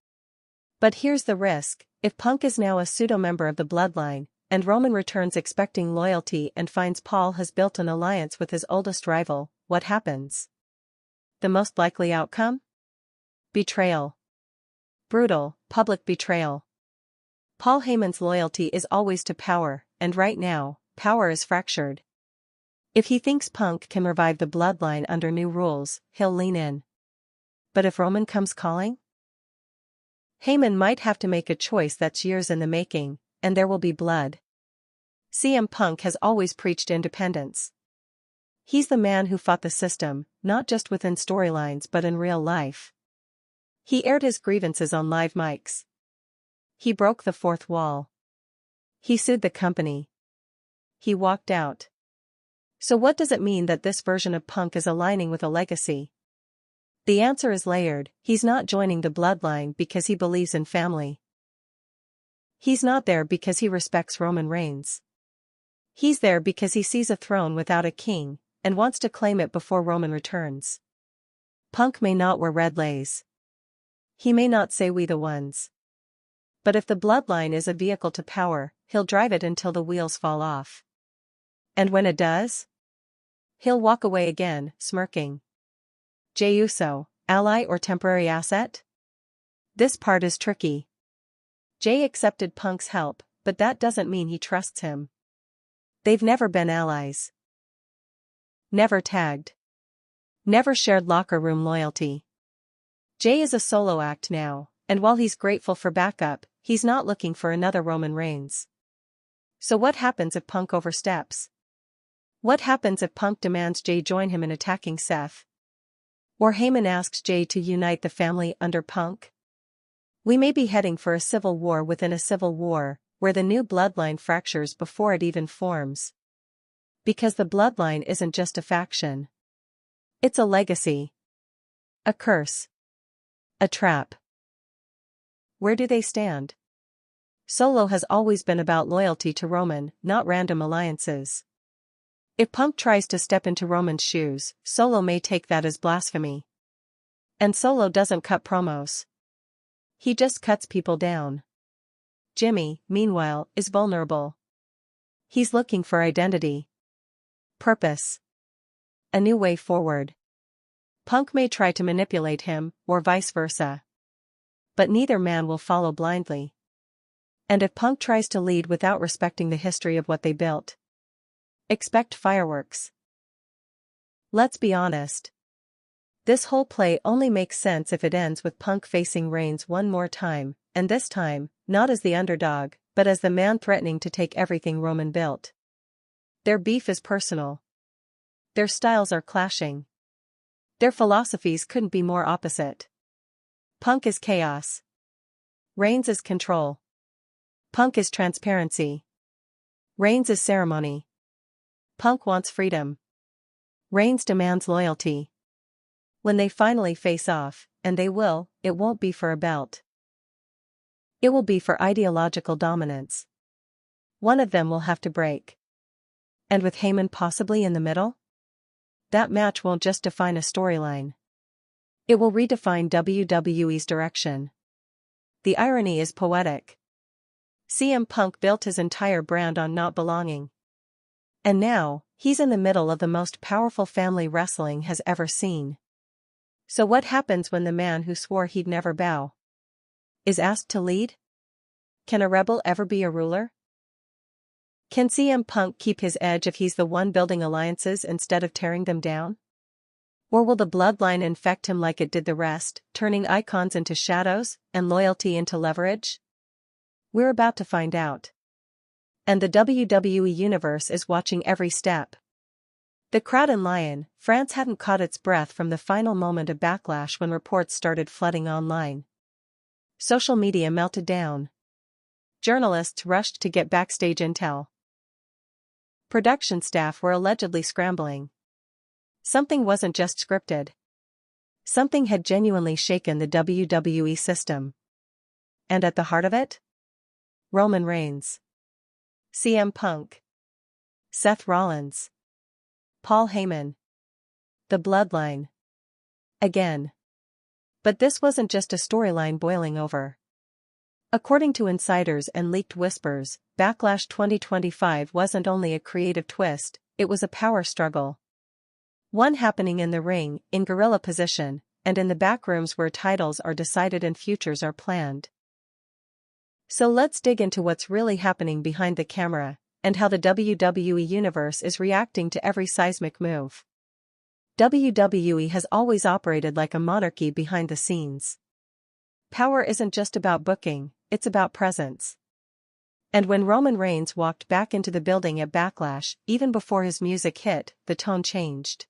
But here's the risk: if Punk is now a pseudo-member of the Bloodline, and Roman returns expecting loyalty and finds Paul has built an alliance with his oldest rival, what happens? The most likely outcome? Betrayal. Brutal, public betrayal. Paul Heyman's loyalty is always to power, and right now, power is fractured. If he thinks Punk can revive the Bloodline under new rules, he'll lean in. But if Roman comes calling? Heyman might have to make a choice that's years in the making, and there will be blood. CM Punk has always preached independence. He's the man who fought the system, not just within storylines but in real life. He aired his grievances on live mics. He broke the fourth wall. He sued the company. He walked out. So what does it mean that this version of Punk is aligning with a legacy? The answer is layered. He's not joining the Bloodline because he believes in family. He's not there because he respects Roman Reigns. He's there because he sees a throne without a king, and wants to claim it before Roman returns. Punk may not wear red lace. He may not say "we the ones." But if the Bloodline is a vehicle to power, he'll drive it until the wheels fall off. And when it does, he'll walk away again, smirking. Jey Uso, ally or temporary asset? This part is tricky. Jey accepted Punk's help, but that doesn't mean he trusts him. They've never been allies. Never tagged. Never shared locker room loyalty. Jey is a solo act now, and while he's grateful for backup, he's not looking for another Roman Reigns. So what happens if Punk oversteps? What happens if Punk demands Jey join him in attacking Seth? Or Heyman asks Jay to unite the family under Punk? We may be heading for a civil war within a civil war, where the new bloodline fractures before it even forms. Because the bloodline isn't just a faction. It's a legacy. A curse. A trap. Where do they stand? Solo has always been about loyalty to Roman, not random alliances. If Punk tries to step into Roman's shoes, Solo may take that as blasphemy. And Solo doesn't cut promos. He just cuts people down. Jimmy, meanwhile, is vulnerable. He's looking for identity. Purpose. A new way forward. Punk may try to manipulate him, or vice versa. But neither man will follow blindly. And if Punk tries to lead without respecting the history of what they built, expect fireworks. Let's be honest. This whole play only makes sense if it ends with Punk facing Reigns one more time, and this time, not as the underdog, but as the man threatening to take everything Roman built. Their beef is personal. Their styles are clashing. Their philosophies couldn't be more opposite. Punk is chaos. Reigns is control. Punk is transparency. Reigns is ceremony. Punk wants freedom. Reigns demands loyalty. When they finally face off, and they will, it won't be for a belt. It will be for ideological dominance. One of them will have to break. And with Heyman possibly in the middle? That match won't just define a storyline. It will redefine WWE's direction. The irony is poetic. CM Punk built his entire brand on not belonging. And now, he's in the middle of the most powerful family wrestling has ever seen. So what happens when the man who swore he'd never bow is asked to lead? Can a rebel ever be a ruler? Can CM Punk keep his edge if he's the one building alliances instead of tearing them down? Or will the bloodline infect him like it did the rest, turning icons into shadows, and loyalty into leverage? We're about to find out. And the WWE Universe is watching every step. The crowd in Lyon, France hadn't caught its breath from the final moment of Backlash when reports started flooding online. Social media melted down. Journalists rushed to get backstage intel. Production staff were allegedly scrambling. Something wasn't just scripted. Something had genuinely shaken the WWE system. And at the heart of it? Roman Reigns. CM Punk. Seth Rollins. Paul Heyman. The bloodline. Again. But this wasn't just a storyline boiling over. According to insiders and leaked whispers, Backlash 2025 wasn't only a creative twist, it was a power struggle. One happening in the ring, in guerrilla position, and in the backrooms where titles are decided and futures are planned. So let's dig into what's really happening behind the camera, and how the WWE Universe is reacting to every seismic move. WWE has always operated like a monarchy behind the scenes. Power isn't just about booking, it's about presence. And when Roman Reigns walked back into the building at Backlash, even before his music hit, the tone changed.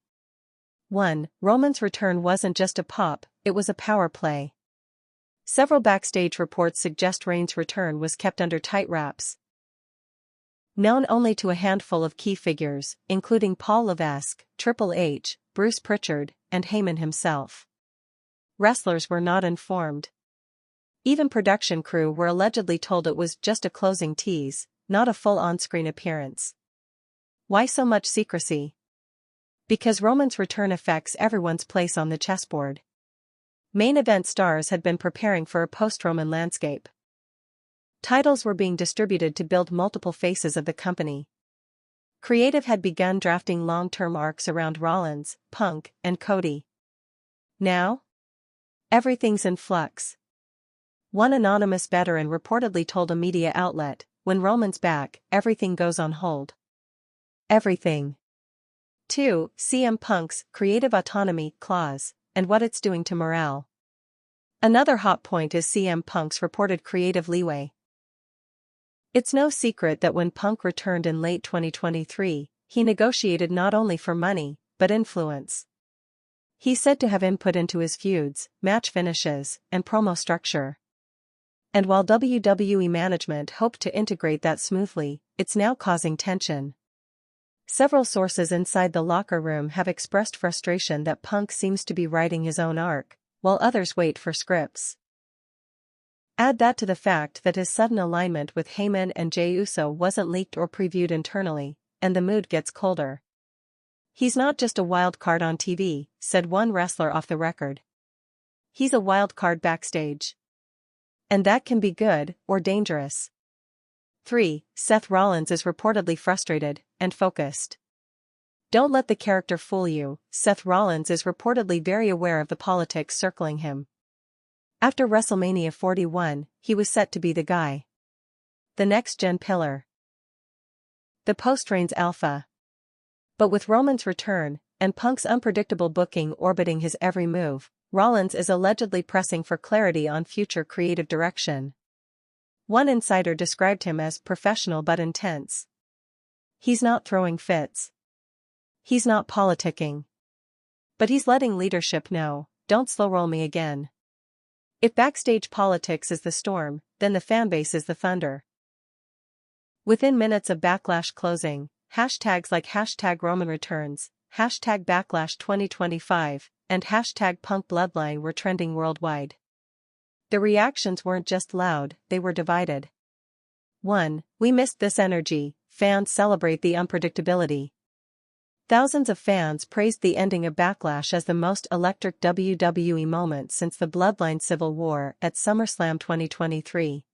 1. Roman's return wasn't just a pop, it was a power play. Several backstage reports suggest Reigns' return was kept under tight wraps. Known only to a handful of key figures, including Paul Levesque, Triple H, Bruce Pritchard, and Heyman himself. Wrestlers were not informed. Even production crew were allegedly told it was just a closing tease, not a full on-screen appearance. Why so much secrecy? Because Roman's return affects everyone's place on the chessboard. Main event stars had been preparing for a post-Roman landscape. Titles were being distributed to build multiple faces of the company. Creative had begun drafting long-term arcs around Rollins, Punk, and Cody. Now? Everything's in flux. One anonymous veteran reportedly told a media outlet, "When Roman's back, everything goes on hold." Everything. 2. CM Punk's creative autonomy clause, and what it's doing to morale. Another hot point is CM Punk's reported creative leeway. It's no secret that when Punk returned in late 2023, he negotiated not only for money, but influence. He's said to have input into his feuds, match finishes, and promo structure. And while WWE management hoped to integrate that smoothly, it's now causing tension. Several sources inside the locker room have expressed frustration that Punk seems to be writing his own arc, while others wait for scripts. Add that to the fact that his sudden alignment with Heyman and Jey Uso wasn't leaked or previewed internally, and the mood gets colder. "He's not just a wild card on TV," said one wrestler off the record. "He's a wild card backstage. And that can be good or dangerous." 3. Seth Rollins is reportedly frustrated and focused. Don't let the character fool you. Seth Rollins is reportedly very aware of the politics circling him. After WrestleMania 41, he was set to be the guy. The next-gen pillar. The post-Reigns alpha. But with Roman's return, and Punk's unpredictable booking orbiting his every move, Rollins is allegedly pressing for clarity on future creative direction. One insider described him as professional but intense. He's not throwing fits. He's not politicking. But he's letting leadership know, "Don't slow roll me again." If backstage politics is the storm, then the fanbase is the thunder. Within minutes of Backlash closing, hashtags like #RomanReturns, #Backlash 2025, and #Punk Bloodline were trending worldwide. The reactions weren't just loud, they were divided. 1. We missed this energy, fans celebrate the unpredictability. Thousands of fans praised the ending of Backlash as the most electric WWE moment since the Bloodline Civil War at SummerSlam 2023.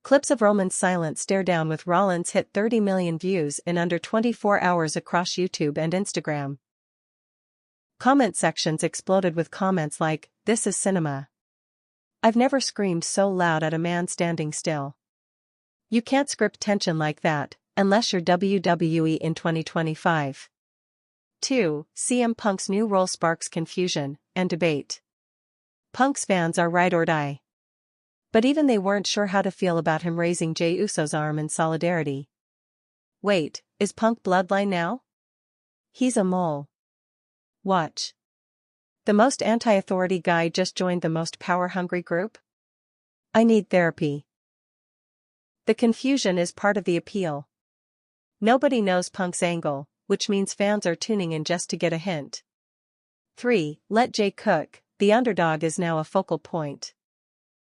Clips of Roman's silent stare-down with Rollins hit 30 million views in under 24 hours across YouTube and Instagram. Comment sections exploded with comments like, "This is cinema. I've never screamed so loud at a man standing still. You can't script tension like that, unless you're WWE in 2025. 2. CM Punk's new role sparks confusion and debate. Punk's fans are ride or die. But even they weren't sure how to feel about him raising Jey Uso's arm in solidarity. Wait, is Punk Bloodline now? He's a mole. Watch. The most anti-authority guy just joined the most power-hungry group? I need therapy. The confusion is part of the appeal. Nobody knows Punk's angle, which means fans are tuning in just to get a hint. 3. Let Jey cook. The underdog is now a focal point.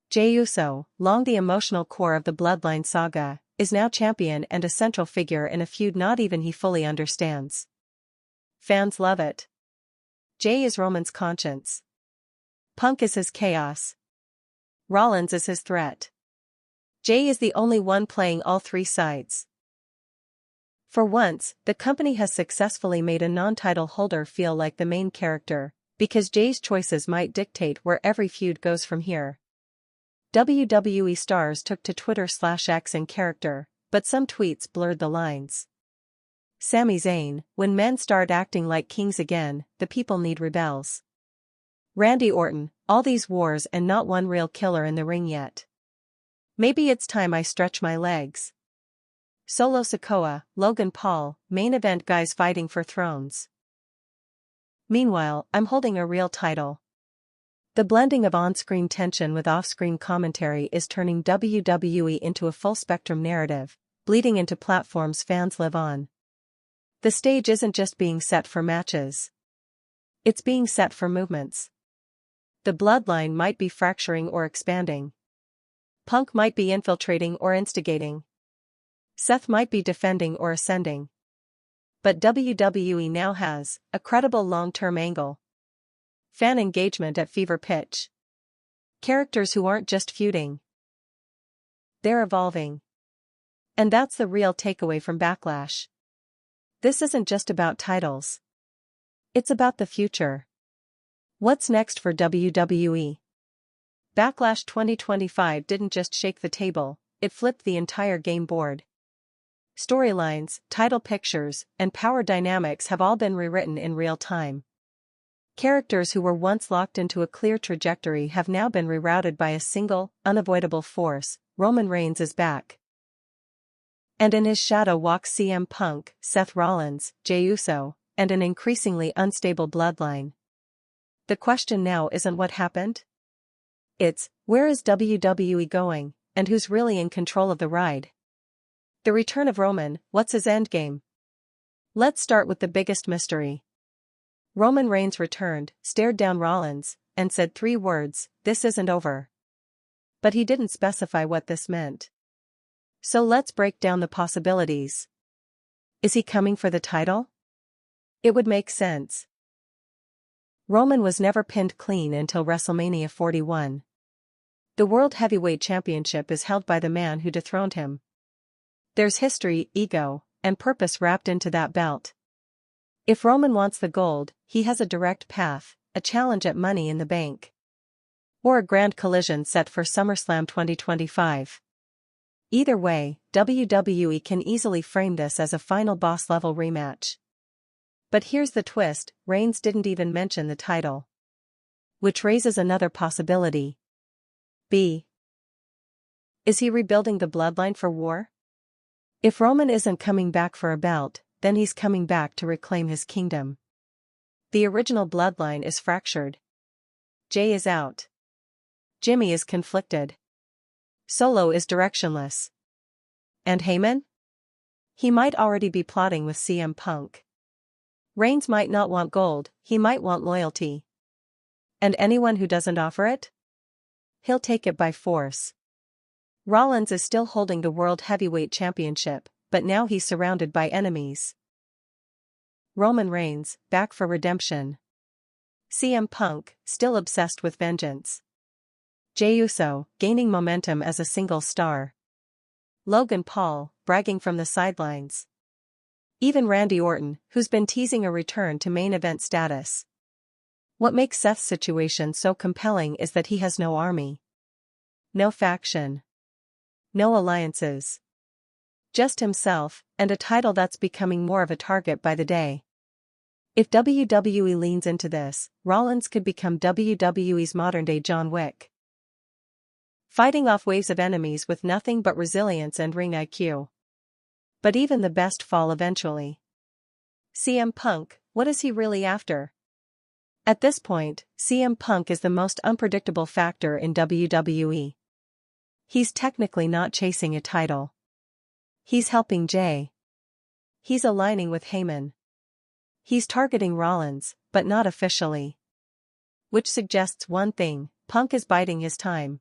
Jey Uso, long the emotional core of the Bloodline saga, is now champion and a central figure in a feud not even he fully understands. Fans love it. Jey is Roman's conscience. Punk is his chaos. Rollins is his threat. Jey is the only one playing all three sides. For once, the company has successfully made a non-title holder feel like the main character, because Jey's choices might dictate where every feud goes from here. WWE stars took to Twitter/X in character, but some tweets blurred the lines. Sami Zayn, when men start acting like kings again, the people need rebels. Randy Orton, all these wars and not one real killer in the ring yet. Maybe it's time I stretch my legs. Solo Sikoa, Logan Paul, main event guys fighting for thrones. Meanwhile, I'm holding a real title. The blending of on-screen tension with off-screen commentary is turning WWE into a full-spectrum narrative, bleeding into platforms fans live on. The stage isn't just being set for matches. It's being set for movements. The bloodline might be fracturing or expanding. Punk might be infiltrating or instigating. Seth might be defending or ascending. But WWE now has a credible long-term angle. Fan engagement at fever pitch. Characters who aren't just feuding. They're evolving. And that's the real takeaway from Backlash. This isn't just about titles. It's about the future. What's next for WWE? Backlash 2025 didn't just shake the table, it flipped the entire game board. Storylines, title pictures, and power dynamics have all been rewritten in real time. Characters who were once locked into a clear trajectory have now been rerouted by a single, unavoidable force. Roman Reigns is back. And in his shadow walk CM Punk, Seth Rollins, Jey Uso, and an increasingly unstable bloodline. The question now isn't what happened? It's, where is WWE going, and who's really in control of the ride? The return of Roman, what's his endgame? Let's start with the biggest mystery. Roman Reigns returned, stared down Rollins, and said 3 words, "This isn't over." But he didn't specify what this meant. So let's break down the possibilities. Is he coming for the title? It would make sense. Roman was never pinned clean until WrestleMania 41. The World Heavyweight Championship is held by the man who dethroned him. There's history, ego, and purpose wrapped into that belt. If Roman wants the gold, he has a direct path, a challenge at Money in the Bank. Or a grand collision set for SummerSlam 2025. Either way, WWE can easily frame this as a final boss-level rematch. But here's the twist, Reigns didn't even mention the title. Which raises another possibility. B. Is he rebuilding the bloodline for war? If Roman isn't coming back for a belt, then he's coming back to reclaim his kingdom. The original bloodline is fractured. Jay is out. Jimmy is conflicted. Solo is directionless. And Heyman? He might already be plotting with CM Punk. Reigns might not want gold, he might want loyalty. And anyone who doesn't offer it? He'll take it by force. Rollins is still holding the World Heavyweight Championship, but now he's surrounded by enemies. Roman Reigns, back for redemption. CM Punk, still obsessed with vengeance. Jey Uso, gaining momentum as a single star. Logan Paul, bragging from the sidelines. Even Randy Orton, who's been teasing a return to main event status. What makes Seth's situation so compelling is that he has no army. No faction. No alliances. Just himself, and a title that's becoming more of a target by the day. If WWE leans into this, Rollins could become WWE's modern-day John Wick. Fighting off waves of enemies with nothing but resilience and ring IQ. But even the best fall eventually. CM Punk, what is he really after? At this point, CM Punk is the most unpredictable factor in WWE. He's technically not chasing a title. He's helping Jay. He's aligning with Heyman. He's targeting Rollins, but not officially. Which suggests one thing, Punk is biding his time.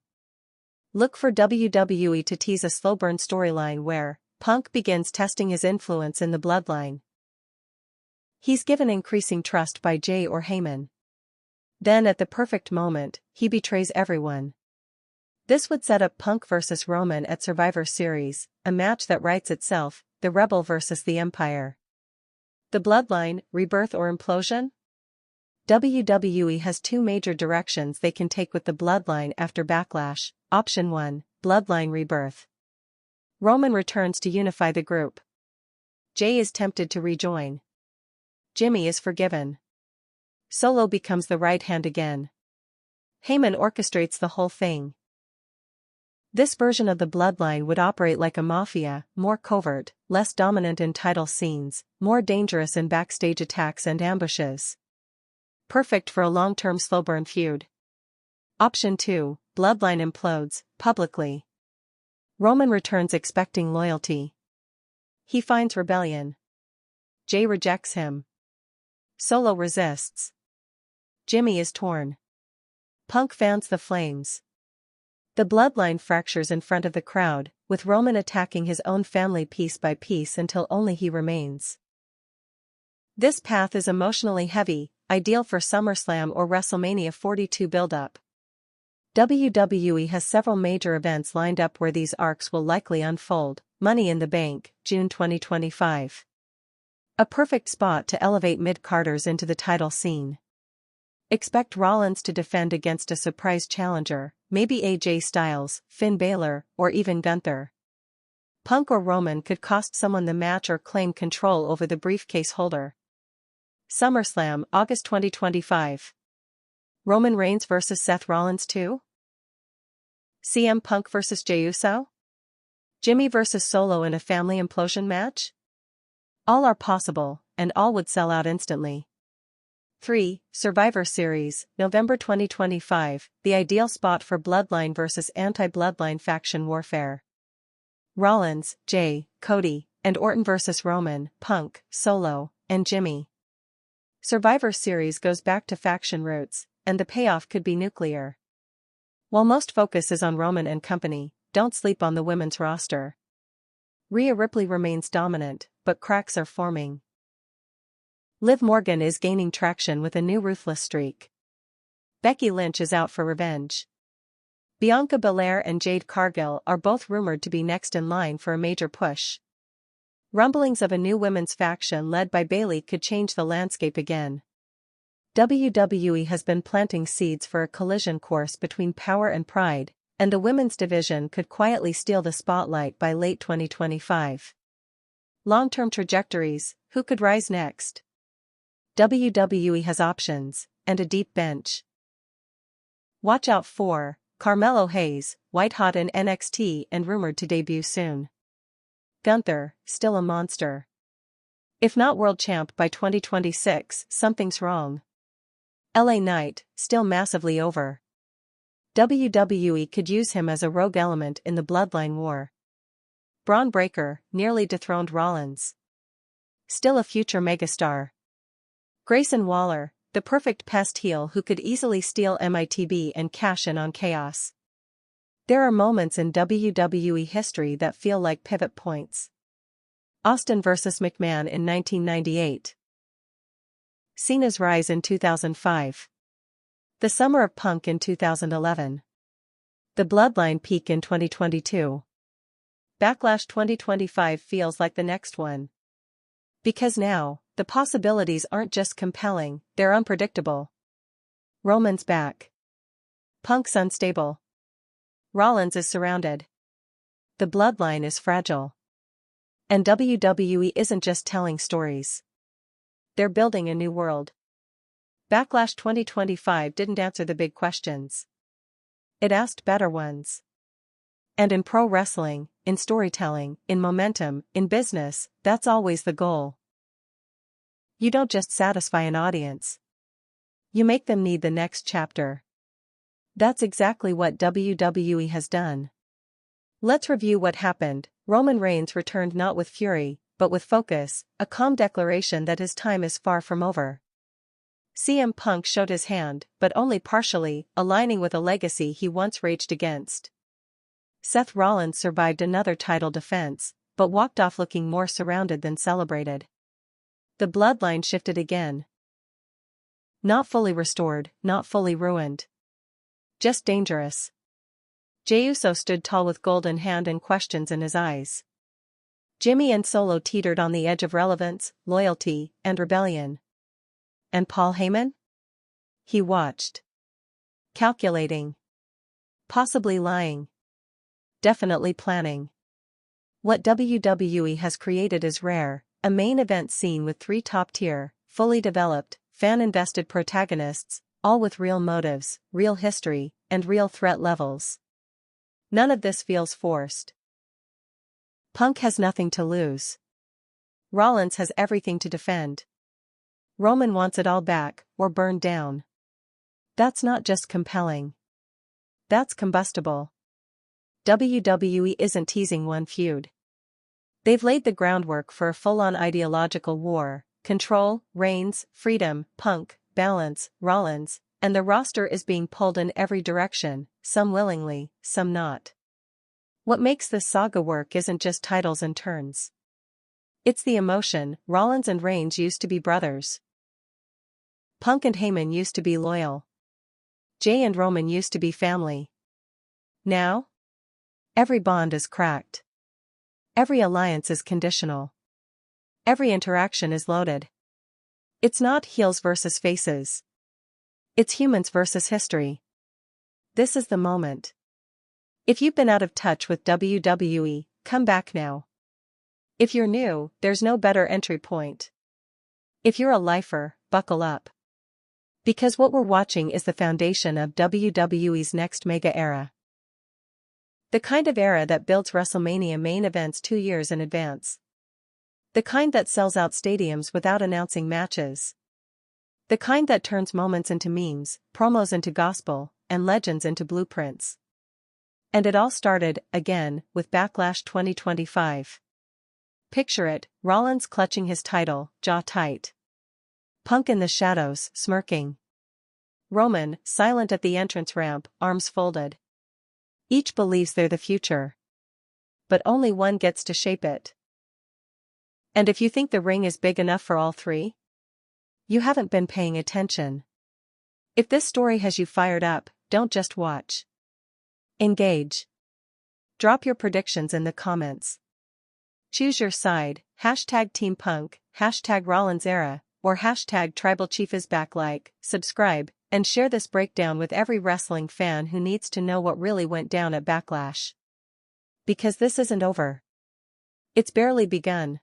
Look for WWE to tease a slow burn storyline where Punk begins testing his influence in the bloodline. He's given increasing trust by Jay or Heyman. Then at the perfect moment, he betrays everyone. This would set up Punk vs Roman at Survivor Series, a match that writes itself, the Rebel vs the Empire. The bloodline, rebirth or implosion? WWE has 2 major directions they can take with the bloodline after Backlash. Option 1, bloodline rebirth. Roman returns to unify the group. Jay is tempted to rejoin. Jimmy is forgiven. Solo becomes the right hand again. Heyman orchestrates the whole thing. This version of the bloodline would operate like a mafia, more covert, less dominant in title scenes, more dangerous in backstage attacks and ambushes. Perfect for a long-term slow-burn feud. Option 2, bloodline implodes, publicly. Roman returns expecting loyalty. He finds rebellion. Jay rejects him. Solo resists. Jimmy is torn. Punk fans the flames. The bloodline fractures in front of the crowd, with Roman attacking his own family piece by piece until only he remains. This path is emotionally heavy, ideal for SummerSlam or WrestleMania 42 build-up. WWE has several major events lined up where these arcs will likely unfold. Money in the Bank, June 2025. A perfect spot to elevate mid-carders into the title scene. Expect Rollins to defend against a surprise challenger, maybe AJ Styles, Finn Balor, or even Gunther. Punk or Roman could cost someone the match or claim control over the briefcase holder. SummerSlam, August 2025. Roman Reigns vs Seth Rollins 2? CM Punk vs Jey Uso? Jimmy vs Solo in a family implosion match? All are possible, and all would sell out instantly. 3. Survivor Series, November 2025, the ideal spot for Bloodline vs. anti-Bloodline faction warfare. Rollins, Jay, Cody, and Orton vs. Roman, Punk, Solo, and Jimmy. Survivor Series goes back to faction roots, and the payoff could be nuclear. While most focus is on Roman and company, don't sleep on the women's roster. Rhea Ripley remains dominant, but cracks are forming. Liv Morgan is gaining traction with a new ruthless streak. Becky Lynch is out for revenge. Bianca Belair and Jade Cargill are both rumored to be next in line for a major push. Rumblings of a new women's faction led by Bayley could change the landscape again. WWE has been planting seeds for a collision course between power and pride, and the women's division could quietly steal the spotlight by late 2025. Long-term trajectories: who could rise next? WWE has options, and a deep bench. Watch out for Carmelo Hayes, white-hot in NXT and rumored to debut soon. Gunther, still a monster. If not world champ by 2026, something's wrong. LA Knight, still massively over. WWE could use him as a rogue element in the Bloodline war. Braun Breaker, nearly dethroned Rollins. Still a future megastar. Grayson Waller, the perfect pest heel who could easily steal MITB and cash in on chaos. There are moments in WWE history that feel like pivot points. Austin vs. McMahon in 1998. Cena's rise in 2005. The summer of Punk in 2011. The Bloodline peak in 2022. Backlash 2025 feels like the next one. Because now, the possibilities aren't just compelling, they're unpredictable. Roman's back. Punk's unstable. Rollins is surrounded. The Bloodline is fragile. And WWE isn't just telling stories. They're building a new world. Backlash 2025 didn't answer the big questions. It asked better ones. And in pro wrestling, in storytelling, in momentum, in business, that's always the goal. You don't just satisfy an audience. You make them need the next chapter. That's exactly what WWE has done. Let's review what happened. Roman Reigns returned not with fury, but with focus, a calm declaration that his time is far from over. CM Punk showed his hand, but only partially, aligning with a legacy he once raged against. Seth Rollins survived another title defense, but walked off looking more surrounded than celebrated. The Bloodline shifted again. Not fully restored, not fully ruined. Just dangerous. Jey Uso stood tall with gold in hand and questions in his eyes. Jimmy and Solo teetered on the edge of relevance, loyalty, and rebellion. And Paul Heyman? He watched. Calculating. Possibly lying. Definitely planning. What WWE has created is rare, a main event scene with 3 top-tier, fully developed, fan-invested protagonists, all with real motives, real history, and real threat levels. None of this feels forced. Punk has nothing to lose. Rollins has everything to defend. Roman wants it all back, or burned down. That's not just compelling. That's combustible. WWE isn't teasing one feud. They've laid the groundwork for a full-on ideological war: control, Reigns, freedom, Punk, balance, Rollins, and the roster is being pulled in every direction, some willingly, some not. What makes this saga work isn't just titles and turns. It's the emotion. Rollins and Reigns used to be brothers. Punk and Heyman used to be loyal. Jey and Roman used to be family. Now? Every bond is cracked. Every alliance is conditional. Every interaction is loaded. It's not heels versus faces. It's humans versus history. This is the moment. If you've been out of touch with WWE, come back now. If you're new, there's no better entry point. If you're a lifer, buckle up. Because what we're watching is the foundation of WWE's next mega era. The kind of era that builds WrestleMania main events 2 years in advance. The kind that sells out stadiums without announcing matches. The kind that turns moments into memes, promos into gospel, and legends into blueprints. And it all started, again, with Backlash 2025. Picture it, Rollins clutching his title, jaw tight. Punk in the shadows, smirking. Roman, silent at the entrance ramp, arms folded. Each believes they're the future. But only one gets to shape it. And if you think the ring is big enough for all three, you haven't been paying attention. If this story has you fired up, don't just watch. Engage. Drop your predictions in the comments. Choose your side, hashtag Team Punk, hashtag Rollins Era, or hashtag Tribal Chief is back. Like, subscribe, and share this breakdown with every wrestling fan who needs to know what really went down at Backlash. Because this isn't over. It's barely begun.